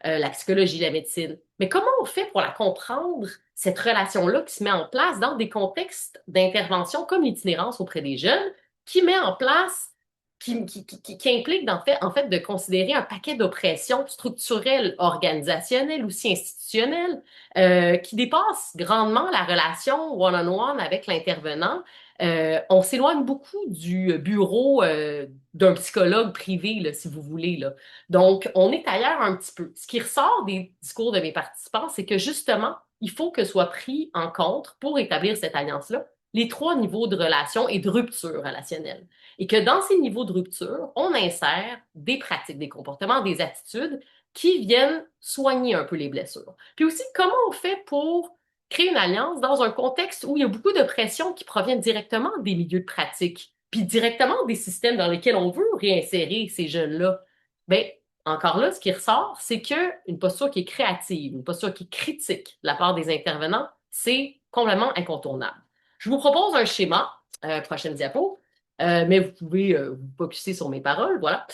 la psychologie, la médecine. Mais comment on fait pour la comprendre, cette relation-là qui se met en place dans des contextes d'intervention comme l'itinérance auprès des jeunes, qui met en place, qui implique en fait de considérer un paquet d'oppressions structurelles, organisationnelles, aussi institutionnelles, qui dépassent grandement la relation one-on-one avec l'intervenant. On s'éloigne beaucoup du bureau d'un psychologue privé, là, si vous voulez, là. Donc, on est ailleurs un petit peu. Ce qui ressort des discours de mes participants, c'est que justement, il faut que soit pris en compte pour établir cette alliance-là les trois niveaux de relation et de rupture relationnelle. Et que dans ces niveaux de rupture, on insère des pratiques, des comportements, des attitudes qui viennent soigner un peu les blessures. Puis aussi, comment on fait pour créer une alliance dans un contexte où il y a beaucoup de pression qui proviennent directement des milieux de pratique, puis directement des systèmes dans lesquels on veut réinsérer ces jeunes-là. Bien, encore là, ce qui ressort, c'est qu'une posture qui est créative, une posture qui est critique de la part des intervenants, c'est complètement incontournable. Je vous propose un schéma, prochaine diapo, mais vous pouvez vous focuser sur mes paroles, voilà.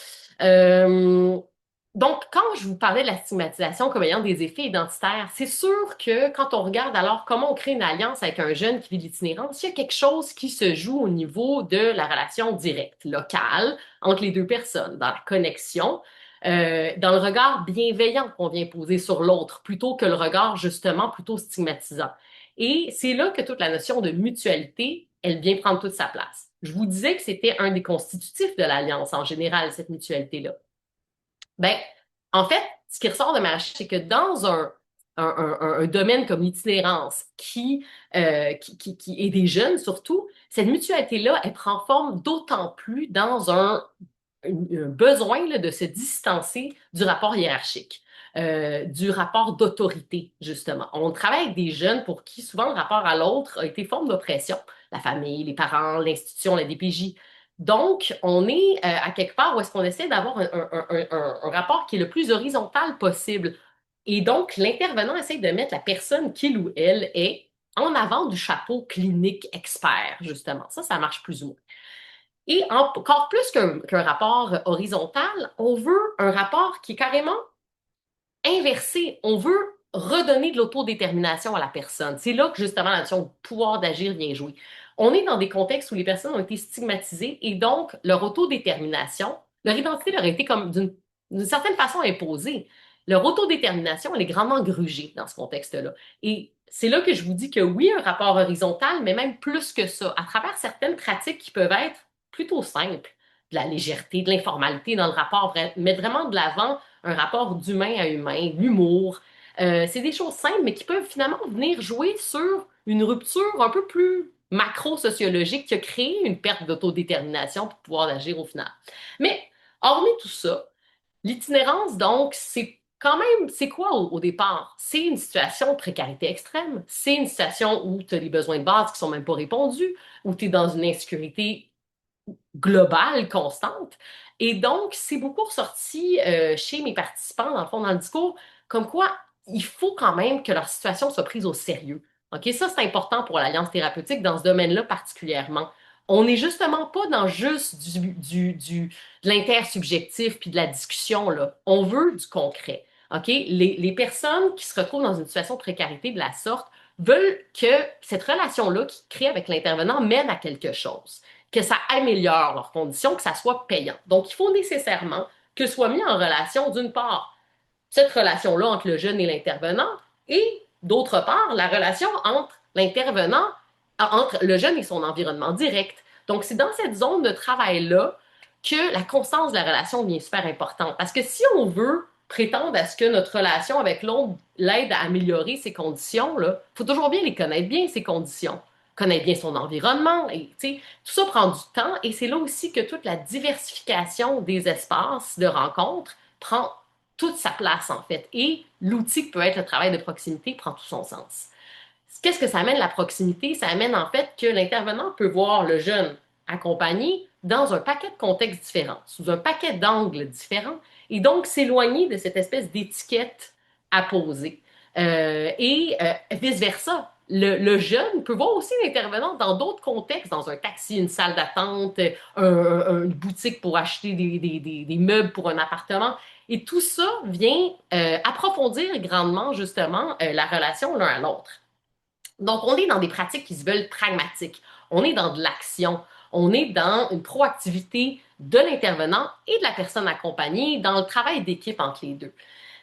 Donc, quand je vous parlais de la stigmatisation comme ayant des effets identitaires, c'est sûr que quand on regarde alors comment on crée une alliance avec un jeune qui vit l'itinérance, il y a quelque chose qui se joue au niveau de la relation directe, locale, entre les deux personnes, dans la connexion, dans le regard bienveillant qu'on vient poser sur l'autre, plutôt que le regard justement plutôt stigmatisant. Et c'est là que toute la notion de mutualité, elle vient prendre toute sa place. Je vous disais que c'était un des constitutifs de l'alliance en général, cette mutualité-là. Ben, en fait, ce qui ressort de ma recherche, c'est que dans un domaine comme l'itinérance qui est des jeunes surtout, cette mutualité-là, elle prend forme d'autant plus dans un besoin là, de se distancer du rapport hiérarchique, du rapport d'autorité, justement. On travaille avec des jeunes pour qui souvent le rapport à l'autre a été forme d'oppression, la famille, les parents, l'institution, la DPJ. Donc, on est à quelque part où est-ce qu'on essaie d'avoir un rapport qui est le plus horizontal possible. Et donc, l'intervenant essaie de mettre la personne qu'il ou elle est en avant du chapeau clinique expert, justement. Ça marche plus ou moins. Et encore plus qu'un rapport horizontal, on veut un rapport qui est carrément inversé. On veut redonner de l'autodétermination à la personne. C'est là que justement la notion de pouvoir d'agir vient jouer. On est dans des contextes où les personnes ont été stigmatisées et donc leur autodétermination, leur identité leur a été comme d'une certaine façon imposée. Leur autodétermination, elle est grandement grugée dans ce contexte-là. Et c'est là que je vous dis que oui, un rapport horizontal, mais même plus que ça, à travers certaines pratiques qui peuvent être plutôt simples, de la légèreté, de l'informalité dans le rapport, mettre vraiment de l'avant un rapport d'humain à humain, l'humour. C'est des choses simples, mais qui peuvent finalement venir jouer sur une rupture un peu plus macro-sociologique qui a créé une perte d'autodétermination pour pouvoir agir au final. Mais, hormis tout ça, l'itinérance, donc, c'est quand même, c'est quoi au départ? C'est une situation de précarité extrême. C'est une situation où tu as des besoins de base qui sont même pas répondus, où tu es dans une insécurité globale, constante. Et donc, c'est beaucoup ressorti chez mes participants, dans le fond, dans le discours, comme quoi il faut quand même que leur situation soit prise au sérieux. OK? Ça, c'est important pour l'Alliance thérapeutique dans ce domaine-là particulièrement. On n'est justement pas dans juste de l'intersubjectif puis de la discussion, là. On veut du concret. OK? Les personnes qui se retrouvent dans une situation de précarité de la sorte veulent que cette relation-là qu'ils créent avec l'intervenant mène à quelque chose, que ça améliore leurs conditions, que ça soit payant. Donc, il faut nécessairement que soit mis en relation, d'une part, cette relation-là entre le jeune et l'intervenant, et d'autre part, la relation entre l'intervenant, entre le jeune et son environnement direct. Donc, c'est dans cette zone de travail-là que la constance de la relation devient super importante. Parce que si on veut prétendre à ce que notre relation avec l'autre l'aide à améliorer ses conditions, il faut toujours bien les connaître bien, ces conditions. connaître bien son environnement. Et, tu sais, tout ça prend du temps et c'est là aussi que toute la diversification des espaces de rencontre prend toute sa place, en fait. Et l'outil qui peut être le travail de proximité prend tout son sens. Qu'est-ce que ça amène la proximité? Ça amène en fait que l'intervenant peut voir le jeune accompagné dans un paquet de contextes différents, sous un paquet d'angles différents, et donc s'éloigner de cette espèce d'étiquette à poser. Vice-versa. Le jeune peut voir aussi l'intervenant dans d'autres contextes, dans un taxi, une salle d'attente, une boutique pour acheter des meubles pour un appartement. Et tout ça vient approfondir grandement justement la relation l'un à l'autre. Donc, on est dans des pratiques qui se veulent pragmatiques. On est dans de l'action. On est dans une proactivité de l'intervenant et de la personne accompagnée dans le travail d'équipe entre les deux.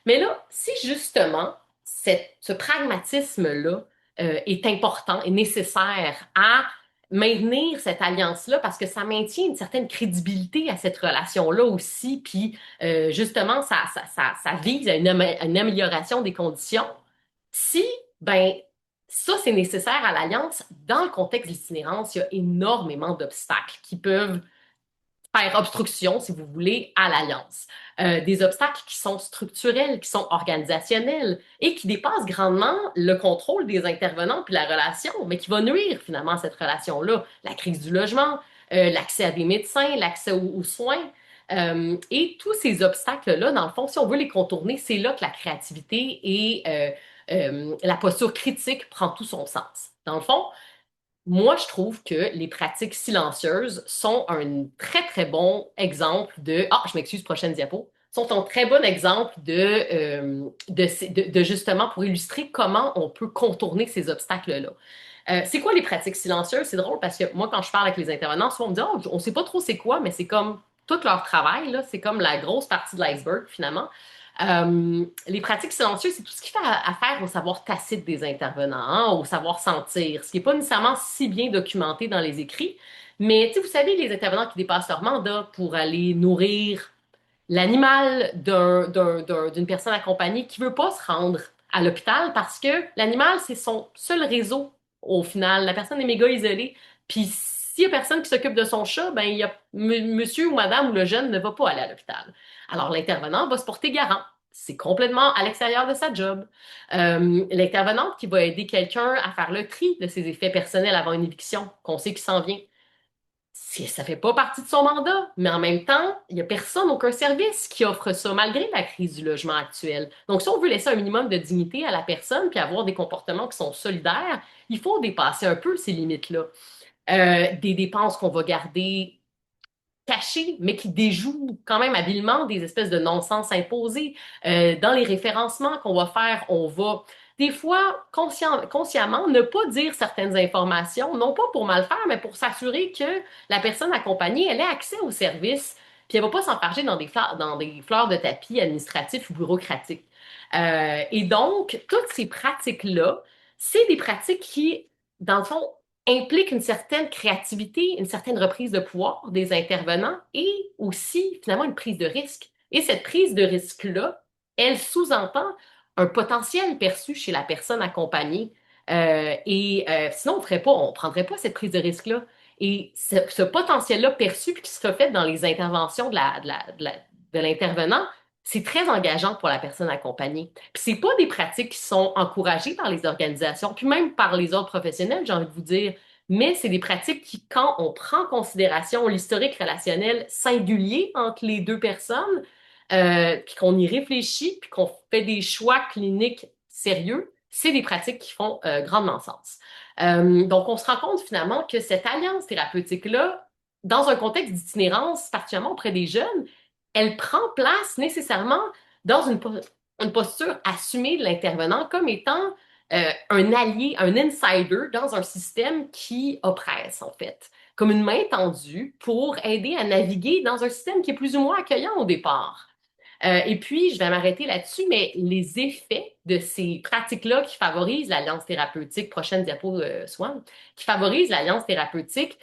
Mais là, si justement ce pragmatisme-là est important et nécessaire à maintenir cette alliance-là parce que ça maintient une certaine crédibilité à cette relation-là aussi, puis justement, ça vise à une amélioration des conditions. Si, ben, ça, c'est nécessaire à l'alliance. Dans le contexte de l'itinérance, il y a énormément d'obstacles qui peuvent faire obstruction, si vous voulez, à l'alliance. Des obstacles qui sont structurels, qui sont organisationnels et qui dépassent grandement le contrôle des intervenants puis la relation, mais qui va nuire finalement à cette relation-là. La crise du logement, l'accès à des médecins, l'accès aux soins. Et tous ces obstacles-là, dans le fond, si on veut les contourner, c'est là que la créativité et la posture critique prend tout son sens. Dans le fond, moi, je trouve que les pratiques silencieuses sont un très, très bon exemple de... Ah, je m'excuse, prochaine diapo. Sont un très bon exemple de justement pour illustrer comment on peut contourner ces obstacles-là. C'est quoi les pratiques silencieuses? C'est drôle parce que moi, quand je parle avec les intervenants, souvent on me dit oh, on sait pas trop c'est quoi, mais c'est comme tout leur travail, là, c'est comme la grosse partie de l'iceberg, finalement. Les pratiques silencieuses, c'est tout ce qui fait affaire au savoir tacite des intervenants, hein, au savoir sentir, ce qui n'est pas nécessairement si bien documenté dans les écrits. Mais vous savez, les intervenants qui dépassent leur mandat pour aller nourrir l'animal d'une personne accompagnée qui ne veut pas se rendre à l'hôpital parce que l'animal, c'est son seul réseau au final. La personne est méga isolée. Puis s'il n'y a personne qui s'occupe de son chat, ben, il y a monsieur ou madame ou le jeune ne va pas aller à l'hôpital. Alors l'intervenant va se porter garant. C'est complètement à l'extérieur de sa job. L'intervenante qui va aider quelqu'un à faire le tri de ses effets personnels avant une éviction, qu'on sait qui s'en vient. Ça fait pas partie de son mandat, mais en même temps, il n'y a personne, aucun service qui offre ça, malgré la crise du logement actuel. Donc, si on veut laisser un minimum de dignité à la personne puis avoir des comportements qui sont solidaires, il faut dépasser un peu ces limites-là. Des dépenses qu'on va garder cachées, mais qui déjouent quand même habilement des espèces de non-sens imposés. Dans les référencements qu'on va faire, on va des fois, consciemment, ne pas dire certaines informations, non pas pour mal faire, mais pour s'assurer que la personne accompagnée, elle ait accès au service, puis elle ne va pas s'enfarger dans des fleurs de tapis administratifs ou bureaucratiques. Et donc, toutes ces pratiques-là, c'est des pratiques qui, dans le fond, impliquent une certaine créativité, une certaine reprise de pouvoir des intervenants et aussi, finalement, une prise de risque. Et cette prise de risque-là, elle sous-entend un potentiel perçu chez la personne accompagnée. Sinon, on ne prendrait pas cette prise de risque-là. Et ce potentiel-là perçu puis qui se reflète dans les interventions de l'intervenant, c'est très engageant pour la personne accompagnée. Puis c'est pas des pratiques qui sont encouragées par les organisations, puis même par les autres professionnels, j'ai envie de vous dire, mais c'est des pratiques qui, quand on prend en considération l'historique relationnel singulier entre les deux personnes, puis qu'on y réfléchit, puis qu'on fait des choix cliniques sérieux, c'est des pratiques qui font grandement sens. Donc, on se rend compte finalement que cette alliance thérapeutique-là, dans un contexte d'itinérance, particulièrement auprès des jeunes, elle prend place nécessairement dans une posture assumée de l'intervenant comme étant un allié, un insider dans un système qui oppresse, en fait, comme une main tendue pour aider à naviguer dans un système qui est plus ou moins accueillant au départ. Et puis, je vais m'arrêter là-dessus, mais les effets de ces pratiques-là qui favorisent l'alliance thérapeutique, prochaine diapo, Swan, qui favorisent l'alliance thérapeutique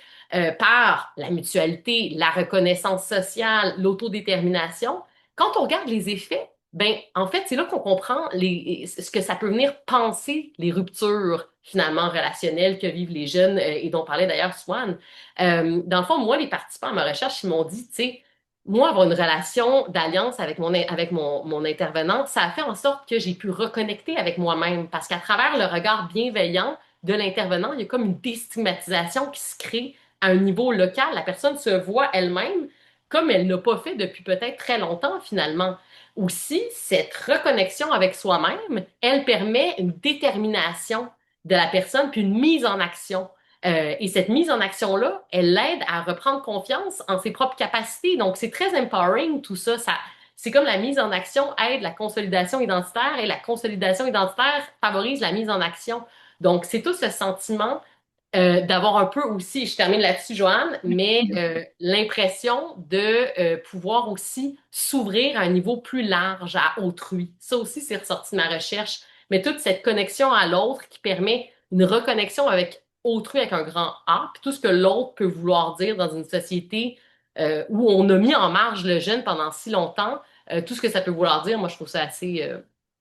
par la mutualité, la reconnaissance sociale, l'autodétermination, quand on regarde les effets ben, en fait, c'est là qu'on comprend ce que ça peut venir penser les ruptures finalement relationnelles que vivent les jeunes et dont parlait d'ailleurs Swan. Dans le fond, moi, les participants à ma recherche, ils m'ont dit, tu sais, moi, avoir une relation d'alliance avec mon intervenante, ça a fait en sorte que j'ai pu reconnecter avec moi-même parce qu'à travers le regard bienveillant de l'intervenant, il y a comme une déstigmatisation qui se crée à un niveau local. La personne se voit elle-même comme elle n'a pas fait depuis peut-être très longtemps finalement. Aussi, cette reconnexion avec soi-même, elle permet une détermination de la personne, puis une mise en action. Et cette mise en action-là, elle l'aide à reprendre confiance en ses propres capacités. Donc, c'est très empowering tout ça. C'est comme la mise en action aide la consolidation identitaire et la consolidation identitaire favorise la mise en action. Donc, c'est tout ce sentiment d'avoir un peu aussi, je termine là-dessus, Joanne, mais l'impression de pouvoir aussi s'ouvrir à un niveau plus large à autrui. Ça aussi, c'est ressorti de ma recherche. Mais toute cette connexion à l'autre qui permet une reconnexion avec autrui avec un grand A, puis tout ce que l'autre peut vouloir dire dans une société où on a mis en marge le jeune pendant si longtemps, tout ce que ça peut vouloir dire, moi, je trouve ça assez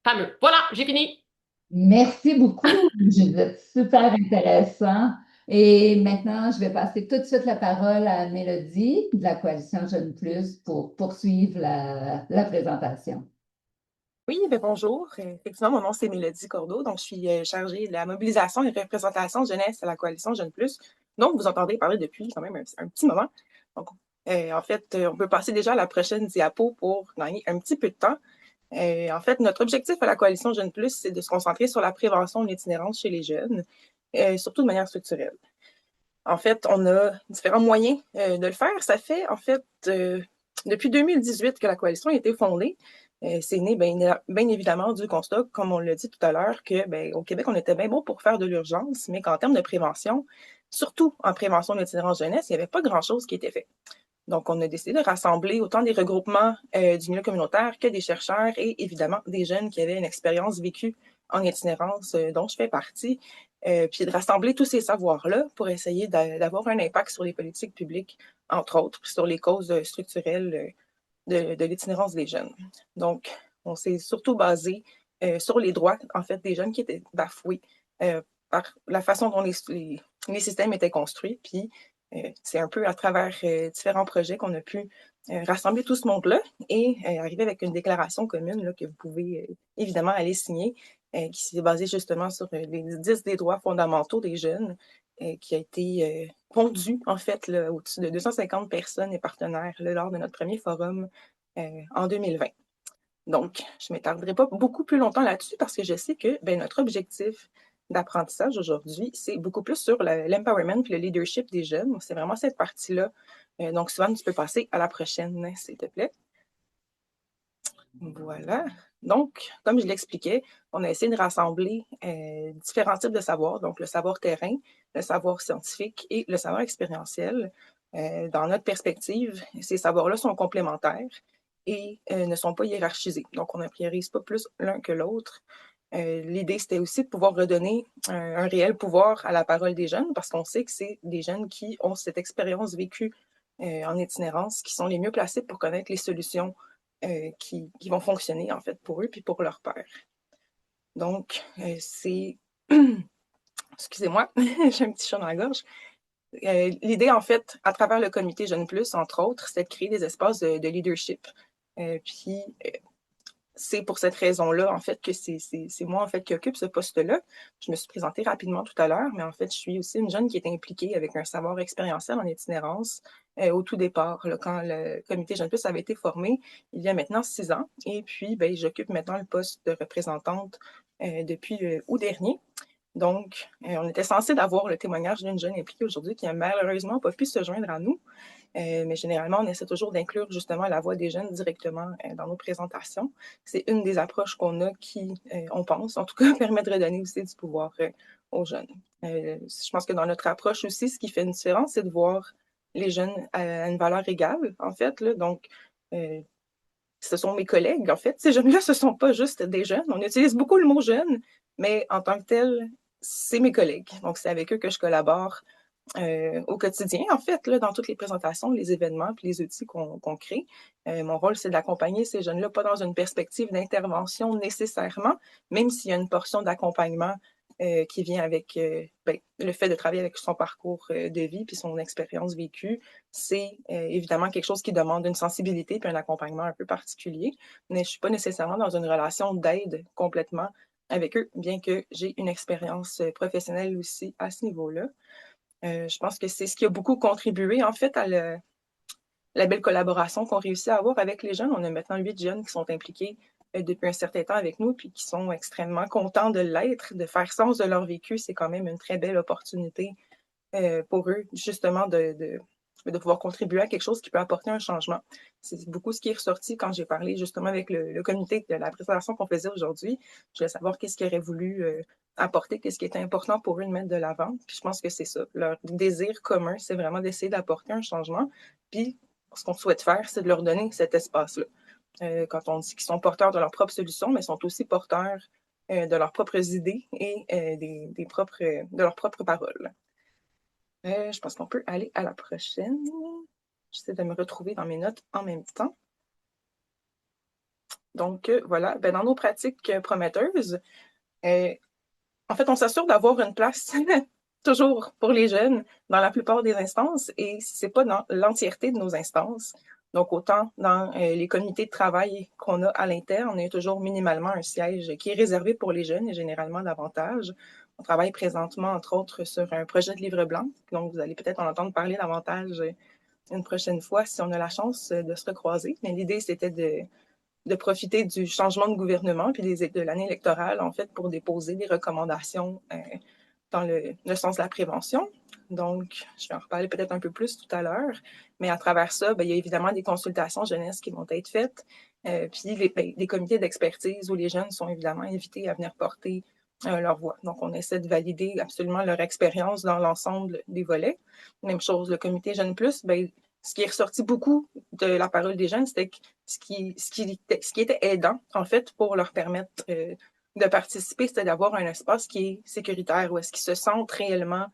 fameux. Voilà, j'ai fini. Merci beaucoup, Judith. Super intéressant. Et maintenant, je vais passer tout de suite la parole à Mélodie de la Coalition Jeune Plus pour poursuivre la présentation. Oui, ben bonjour. Effectivement, mon nom c'est Mélodie Cordeau, donc je suis chargée de la mobilisation et représentation jeunesse à la Coalition Jeune Plus. Donc, vous entendez parler depuis quand même un petit moment. Donc, en fait, on peut passer déjà à la prochaine diapo pour gagner un petit peu de temps. En fait, notre objectif à la Coalition Jeune Plus, c'est de se concentrer sur la prévention de l'itinérance chez les jeunes, surtout de manière structurelle. En fait, on a différents moyens de le faire. Ça fait, en fait, depuis 2018 que la coalition a été fondée. C'est né, bien évidemment, du constat, comme on l'a dit tout à l'heure, que au Québec, on était bien bon pour faire de l'urgence, mais qu'en termes de prévention, surtout en prévention de l'itinérance jeunesse, il n'y avait pas grand-chose qui était fait. Donc, on a décidé de rassembler autant des regroupements du milieu communautaire que des chercheurs et évidemment des jeunes qui avaient une expérience vécue en itinérance dont je fais partie, puis de rassembler tous ces savoirs-là pour essayer d'avoir un impact sur les politiques publiques, entre autres, puis sur les causes structurelles de l'itinérance des jeunes. Donc, on s'est surtout basé sur les droits, en fait, des jeunes qui étaient bafoués par la façon dont les systèmes étaient construits, puis c'est un peu à travers différents projets qu'on a pu rassembler tout ce monde-là et arriver avec une déclaration commune là, que vous pouvez évidemment aller signer, qui s'est basée justement sur les 10 des droits fondamentaux des jeunes, qui a été pondu en fait là, au-dessus de 250 personnes et partenaires là, lors de notre premier forum en 2020. Donc, je ne m'étendrai pas beaucoup plus longtemps là-dessus parce que je sais que notre objectif d'apprentissage aujourd'hui, c'est beaucoup plus sur l'empowerment et le leadership des jeunes. C'est vraiment cette partie-là. Donc, Swan, tu peux passer à la prochaine, s'il te plaît. Voilà. Donc, comme je l'expliquais, on a essayé de rassembler différents types de savoirs, donc le savoir terrain, le savoir scientifique et le savoir expérientiel. Dans notre perspective, ces savoirs-là sont complémentaires et ne sont pas hiérarchisés. Donc, on ne priorise pas plus l'un que l'autre. L'idée, c'était aussi de pouvoir redonner un réel pouvoir à la parole des jeunes parce qu'on sait que c'est des jeunes qui ont cette expérience vécue en itinérance qui sont les mieux placés pour connaître les solutions qui vont fonctionner, en fait, pour eux puis pour leur père. Donc, c'est... Excusez-moi, j'ai un petit chat dans la gorge. L'idée, en fait, à travers le comité Jeunes Plus, entre autres, c'est de créer des espaces de leadership. Puis, c'est pour cette raison-là, en fait, que c'est moi, en fait, qui occupe ce poste-là. Je me suis présentée rapidement tout à l'heure, mais en fait, je suis aussi une jeune qui est impliquée avec un savoir expérientiel en itinérance au tout départ, là, quand le comité Jeunes Plus avait été formé, il y a maintenant 6 ans. Et puis, j'occupe maintenant le poste de représentante depuis août dernier. Donc, on était censé d'avoir le témoignage d'une jeune impliquée aujourd'hui qui n'a malheureusement pas pu se joindre à nous. Mais généralement, on essaie toujours d'inclure justement la voix des jeunes directement dans nos présentations. C'est une des approches qu'on a qui, on pense, en tout cas, permet de redonner aussi du pouvoir aux jeunes. Je pense que dans notre approche aussi, ce qui fait une différence, c'est de voir les jeunes à une valeur égale, en fait. Là. Donc, ce sont mes collègues, en fait. Ces jeunes-là, ce ne sont pas juste des jeunes. On utilise beaucoup le mot « jeune », mais en tant que tel, c'est mes collègues. Donc, c'est avec eux que je collabore au quotidien, en fait, là, dans toutes les présentations, les événements puis les outils qu'on crée. Mon rôle, c'est d'accompagner ces jeunes-là, pas dans une perspective d'intervention nécessairement, même s'il y a une portion d'accompagnement qui vient avec le fait de travailler avec son parcours de vie puis son expérience vécue. C'est évidemment quelque chose qui demande une sensibilité puis un accompagnement un peu particulier, mais je ne suis pas nécessairement dans une relation d'aide complètement avec eux, bien que j'ai une expérience professionnelle aussi à ce niveau-là. Je pense que c'est ce qui a beaucoup contribué, en fait, à la belle collaboration qu'on réussit à avoir avec les jeunes. On a maintenant 8 jeunes qui sont impliqués depuis un certain temps avec nous, puis qui sont extrêmement contents de l'être, de faire sens de leur vécu. C'est quand même une très belle opportunité pour eux, justement, de pouvoir contribuer à quelque chose qui peut apporter un changement. C'est beaucoup ce qui est ressorti quand j'ai parlé justement avec le comité de la présentation qu'on faisait aujourd'hui. Je voulais savoir qu'est-ce qu'ils auraient voulu apporter, qu'est-ce qui était important pour eux de mettre de l'avant. Puis je pense que c'est ça. Leur désir commun, c'est vraiment d'essayer d'apporter un changement. Puis ce qu'on souhaite faire, c'est de leur donner cet espace-là. Quand on dit qu'ils sont porteurs de leurs propres solutions, mais ils sont aussi porteurs de leurs propres idées et de leurs propres paroles. Je pense qu'on peut aller à la prochaine. J'essaie de me retrouver dans mes notes en même temps. Donc, voilà. Dans nos pratiques prometteuses, en fait, on s'assure d'avoir une place toujours pour les jeunes dans la plupart des instances et si ce n'est pas dans l'entièreté de nos instances. Donc, autant dans les comités de travail qu'on a à l'interne, on a toujours minimalement un siège qui est réservé pour les jeunes et généralement davantage. On travaille présentement, entre autres, sur un projet de livre blanc. Donc, vous allez peut-être en entendre parler davantage une prochaine fois si on a la chance de se recroiser. Mais l'idée, c'était de profiter du changement de gouvernement puis de l'année électorale, en fait, pour déposer des recommandations dans le sens de la prévention. Donc, je vais en reparler peut-être un peu plus tout à l'heure. Mais à travers ça, il y a évidemment des consultations jeunesse qui vont être faites. Puis des comités d'expertise où les jeunes sont évidemment invités à venir porter leur voix. Donc, on essaie de valider absolument leur expérience dans l'ensemble des volets. Même chose, le comité Jeunes Plus, ce qui est ressorti beaucoup de la parole des jeunes, c'était que ce qui était aidant, en fait, pour leur permettre de participer, c'était d'avoir un espace qui est sécuritaire, où est-ce qu'ils se sentent réellement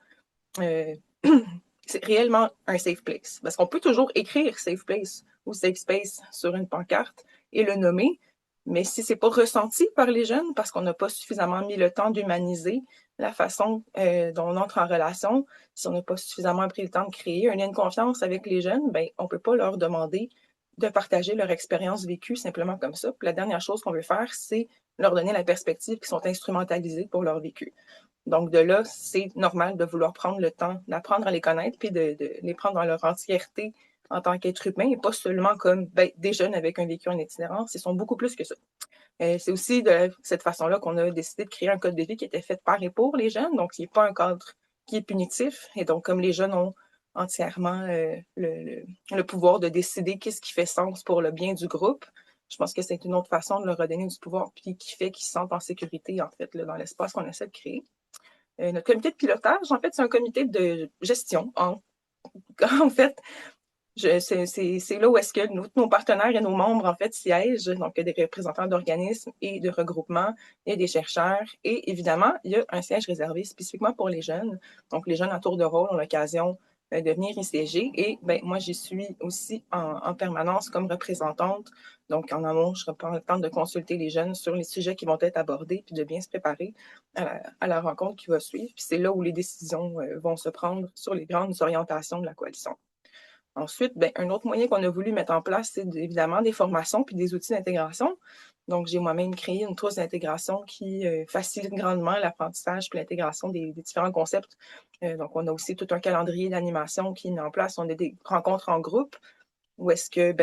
c'est réellement un safe place. Parce qu'on peut toujours écrire safe place ou safe space sur une pancarte et le nommer, mais si c'est pas ressenti par les jeunes, parce qu'on n'a pas suffisamment mis le temps d'humaniser la façon dont on entre en relation, si on n'a pas suffisamment pris le temps de créer un lien de confiance avec les jeunes, on peut pas leur demander de partager leur expérience vécue simplement comme ça. Puis la dernière chose qu'on veut faire, c'est leur donner la perspective qu'ils sont instrumentalisés pour leur vécu. Donc, de là, c'est normal de vouloir prendre le temps d'apprendre à les connaître puis de les prendre dans leur entièreté en tant qu'être humain et pas seulement comme des jeunes avec un vécu en itinérance. Ils sont beaucoup plus que ça. C'est aussi de cette façon-là qu'on a décidé de créer un code de vie qui était fait par et pour les jeunes, donc qui n'est pas un cadre qui est punitif. Et donc, comme les jeunes ont entièrement le pouvoir de décider qu'est-ce qui fait sens pour le bien du groupe, je pense que c'est une autre façon de leur redonner du pouvoir puis qui fait qu'ils se sentent en sécurité, en fait, là, dans l'espace qu'on essaie de créer. Notre comité de pilotage, en fait, c'est un comité de gestion. En fait, c'est là où est-ce que nos partenaires et nos membres, en fait, siègent. Donc, il y a des représentants d'organismes et de regroupements, il y a des chercheurs et évidemment, il y a un siège réservé spécifiquement pour les jeunes. Donc, les jeunes à tour de rôle ont l'occasion de venir y siéger et moi, j'y suis aussi en permanence comme représentante. Donc, en amont, je reprends le temps de consulter les jeunes sur les sujets qui vont être abordés puis de bien se préparer à la rencontre qui va suivre. Puis c'est là où les décisions vont se prendre sur les grandes orientations de la coalition. Ensuite, un autre moyen qu'on a voulu mettre en place, c'est évidemment des formations puis des outils d'intégration. Donc, j'ai moi-même créé une trousse d'intégration qui facilite grandement l'apprentissage puis l'intégration des différents concepts. Donc, on a aussi tout un calendrier d'animation qui est mis en place. On a des rencontres en groupe où est-ce que,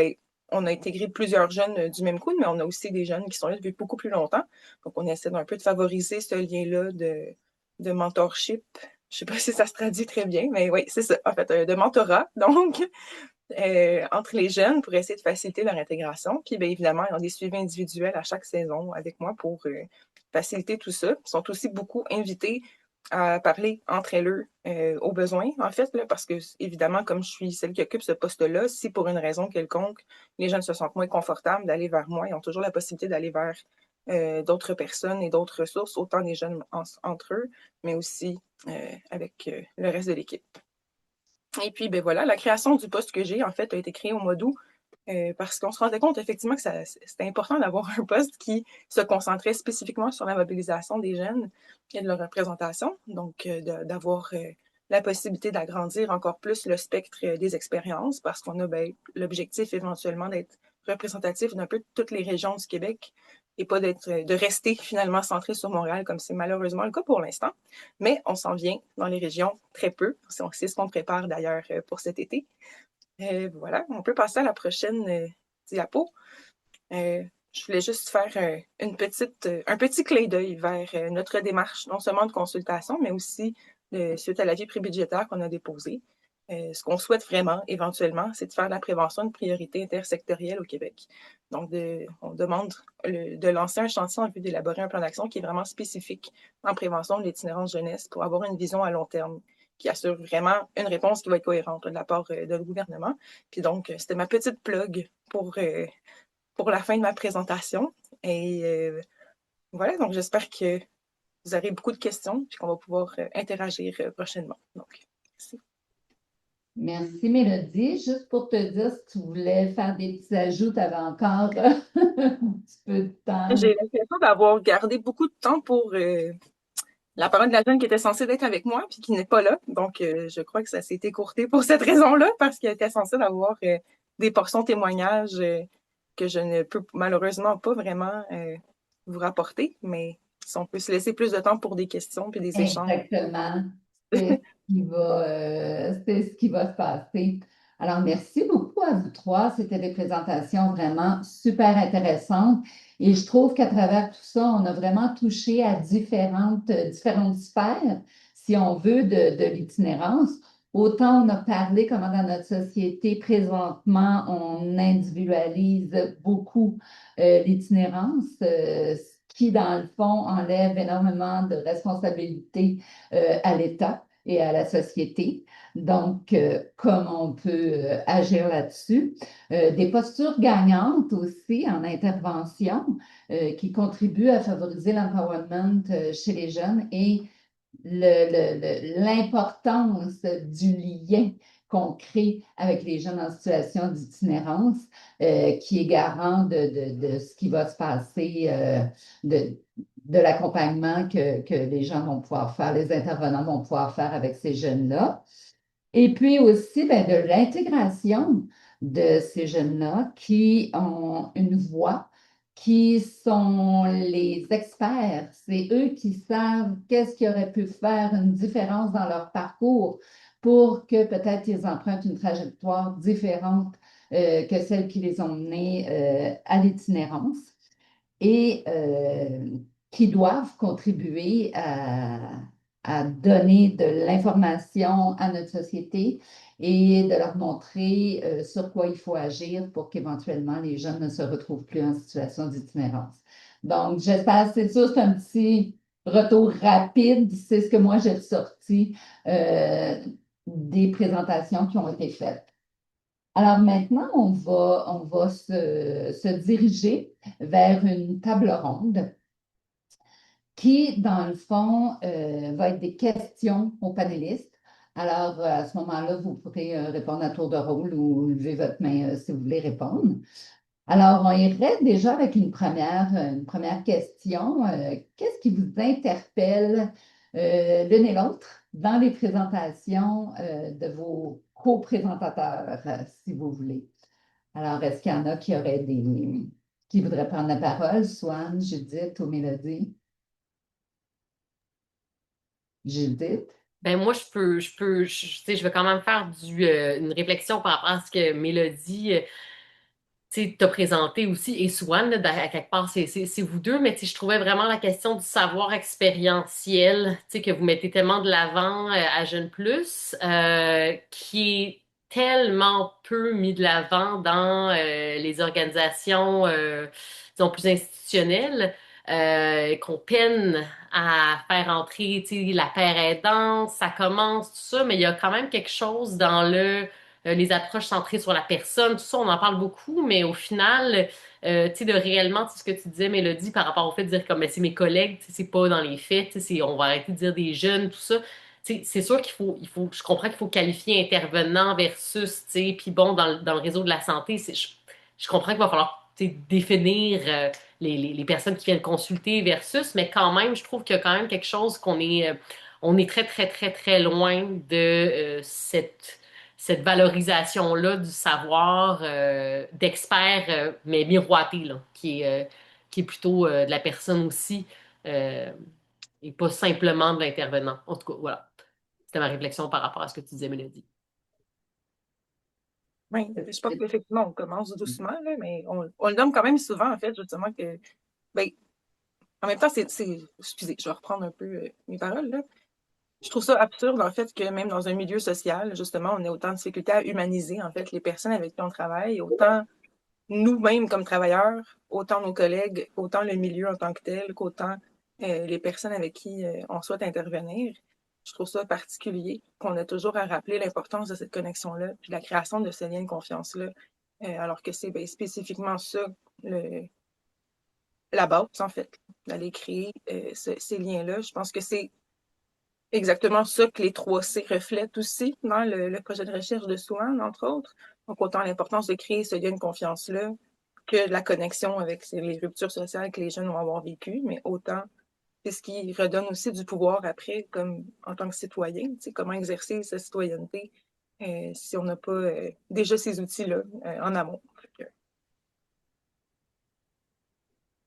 on a intégré plusieurs jeunes du même coup, mais on a aussi des jeunes qui sont là depuis beaucoup plus longtemps. Donc, on essaie d'un peu de favoriser ce lien-là de mentorship. Je ne sais pas si ça se traduit très bien, mais oui, c'est ça, en fait, de mentorat, donc, entre les jeunes pour essayer de faciliter leur intégration. Puis, évidemment, ils ont des suivis individuels à chaque saison avec moi pour faciliter tout ça. Ils sont aussi beaucoup invités à parler entre elles aux besoins, en fait, là, parce que, évidemment, comme je suis celle qui occupe ce poste-là, si pour une raison quelconque, les jeunes se sentent moins confortables d'aller vers moi, ils ont toujours la possibilité d'aller vers d'autres personnes et d'autres ressources, autant des jeunes entre eux, mais aussi avec le reste de l'équipe. Et puis, ben voilà, la création du poste que j'ai, en fait, a été créée au mois d'août parce qu'on se rendait compte effectivement que c'était important d'avoir un poste qui se concentrait spécifiquement sur la mobilisation des jeunes et de leur représentation. Donc, d'avoir la possibilité d'agrandir encore plus le spectre des expériences parce qu'on a l'objectif éventuellement d'être représentatif d'un peu toutes les régions du Québec et pas de rester finalement centré sur Montréal comme c'est malheureusement le cas pour l'instant. Mais on s'en vient dans les régions très peu. C'est ce qu'on prépare d'ailleurs pour cet été. Voilà, on peut passer à la prochaine diapo. Je voulais juste faire un petit clin d'œil vers notre démarche, non seulement de consultation, mais aussi suite à l'avis prébudgétaire qu'on a déposé. Ce qu'on souhaite vraiment, éventuellement, c'est de faire de la prévention une priorité intersectorielle au Québec. Donc, on demande de lancer un chantier en vue d'élaborer un plan d'action qui est vraiment spécifique en prévention de l'itinérance jeunesse pour avoir une vision à long terme qui assure vraiment une réponse qui va être cohérente de la part de le gouvernement. Puis donc, c'était ma petite plug pour la fin de ma présentation. Et voilà, donc j'espère que vous aurez beaucoup de questions et qu'on va pouvoir interagir prochainement. Donc, merci. Merci, Mélodie. Juste pour te dire, si tu voulais faire des petits ajouts, tu avais encore un petit peu de temps. J'ai l'impression d'avoir gardé beaucoup de temps pour la parole de la jeune qui était censée être avec moi puis qui n'est pas là. Donc, je crois que ça s'est écourté pour cette raison-là parce qu'elle était censée avoir des portions témoignages que je ne peux malheureusement pas vraiment vous rapporter. Mais si on peut se laisser plus de temps pour des questions puis des échanges. Exactement. C'est ce qui va se passer. Alors, merci beaucoup à vous trois. C'était des présentations vraiment super intéressantes. Et je trouve qu'à travers tout ça, on a vraiment touché à différentes sphères, si on veut, de l'itinérance. Autant on a parlé comment dans notre société, présentement, on individualise beaucoup l'itinérance, ce qui, dans le fond, enlève énormément de responsabilités à l'État et à la société. Donc, comment on peut agir là-dessus. Des postures gagnantes aussi en intervention qui contribuent à favoriser l'empowerment chez les jeunes et l'importance du lien qu'on crée avec les jeunes en situation d'itinérance, qui est garant de ce qui va se passer, de l'accompagnement que les gens vont pouvoir faire, les intervenants vont pouvoir faire avec ces jeunes-là. Et puis aussi ben, de l'intégration de ces jeunes-là qui ont une voix, qui sont les experts. C'est eux qui savent qu'est-ce qui aurait pu faire une différence dans leur parcours pour que peut-être ils empruntent une trajectoire différente que celle qui les ont menés à l'itinérance et qui doivent contribuer à donner de l'information à notre société et de leur montrer sur quoi il faut agir pour qu'éventuellement les jeunes ne se retrouvent plus en situation d'itinérance. Donc, j'espère, c'est sûr, c'est un petit retour rapide, c'est ce que moi j'ai ressorti des présentations qui ont été faites. Alors maintenant, on va se diriger vers une table ronde qui, dans le fond, va être des questions aux panélistes. Alors, à ce moment-là, vous pourrez répondre à tour de rôle ou lever votre main si vous voulez répondre. Alors, on irait déjà avec une première question. Qu'est-ce qui vous interpelle l'une et l'autre dans les présentations de vos co-présentateurs, si vous voulez? Alors, est-ce qu'il y en a qui voudraient prendre la parole? Swan, Judith ou Mélodie? Judith? Ben moi, tu sais, je vais quand même faire une réflexion par rapport à ce que Mélodie, tu sais, t'a présenté aussi, et Swan, là, à quelque part, c'est vous deux, mais tu sais, je trouvais vraiment la question du savoir expérientiel, tu sais, que vous mettez tellement de l'avant à Jeune Plus, qui est tellement peu mis de l'avant dans les organisations, disons, plus institutionnelles, qu'on peine à faire entrer, tu sais, la paire aidante, ça commence, tout ça, mais il y a quand même quelque chose dans les approches centrées sur la personne, tout ça, on en parle beaucoup, mais au final, tu sais, de réellement, tu sais, ce que tu disais, Mélodie, par rapport au fait de dire comme, ben, c'est mes collègues, tu sais, c'est pas dans les faits, tu sais, on va arrêter de dire des jeunes, tout ça. Tu c'est sûr je comprends qu'il faut qualifier intervenant versus, tu sais, puis bon, dans le réseau de la santé, je comprends qu'il va falloir, tu sais, définir les personnes qui viennent consulter versus, mais quand même, je trouve qu'il y a quand même quelque chose on est très, très, très, très loin de cette valorisation-là du savoir d'expert, mais miroité, là, qui est plutôt de la personne aussi, et pas simplement de l'intervenant. En tout cas, voilà. C'était ma réflexion par rapport à ce que tu disais, Mélodie. Oui, je pense qu'effectivement, on commence doucement, là, mais on le nomme quand même souvent, en fait, justement, que, ben, en même temps, excusez, je vais reprendre un peu mes paroles, là. Je trouve ça absurde, en fait, que même dans un milieu social, justement, on ait autant de difficultés à humaniser, en fait, les personnes avec qui on travaille, autant nous-mêmes comme travailleurs, autant nos collègues, autant le milieu en tant que tel, qu'autant les personnes avec qui on souhaite intervenir. Je trouve ça particulier qu'on a toujours à rappeler l'importance de cette connexion-là, puis la création de ce lien de confiance-là, alors que c'est spécifiquement ça, la base, en fait, d'aller créer ces liens-là. Je pense que c'est exactement ça que les 3C reflètent aussi dans le projet de recherche de Swan, entre autres. Donc, autant l'importance de créer ce lien de confiance-là que la connexion avec les ruptures sociales que les jeunes vont avoir vécues, mais autant c'est ce qui redonne aussi du pouvoir après, comme en tant que citoyen, tu sais, comment exercer sa citoyenneté si on n'a pas déjà ces outils-là en amont.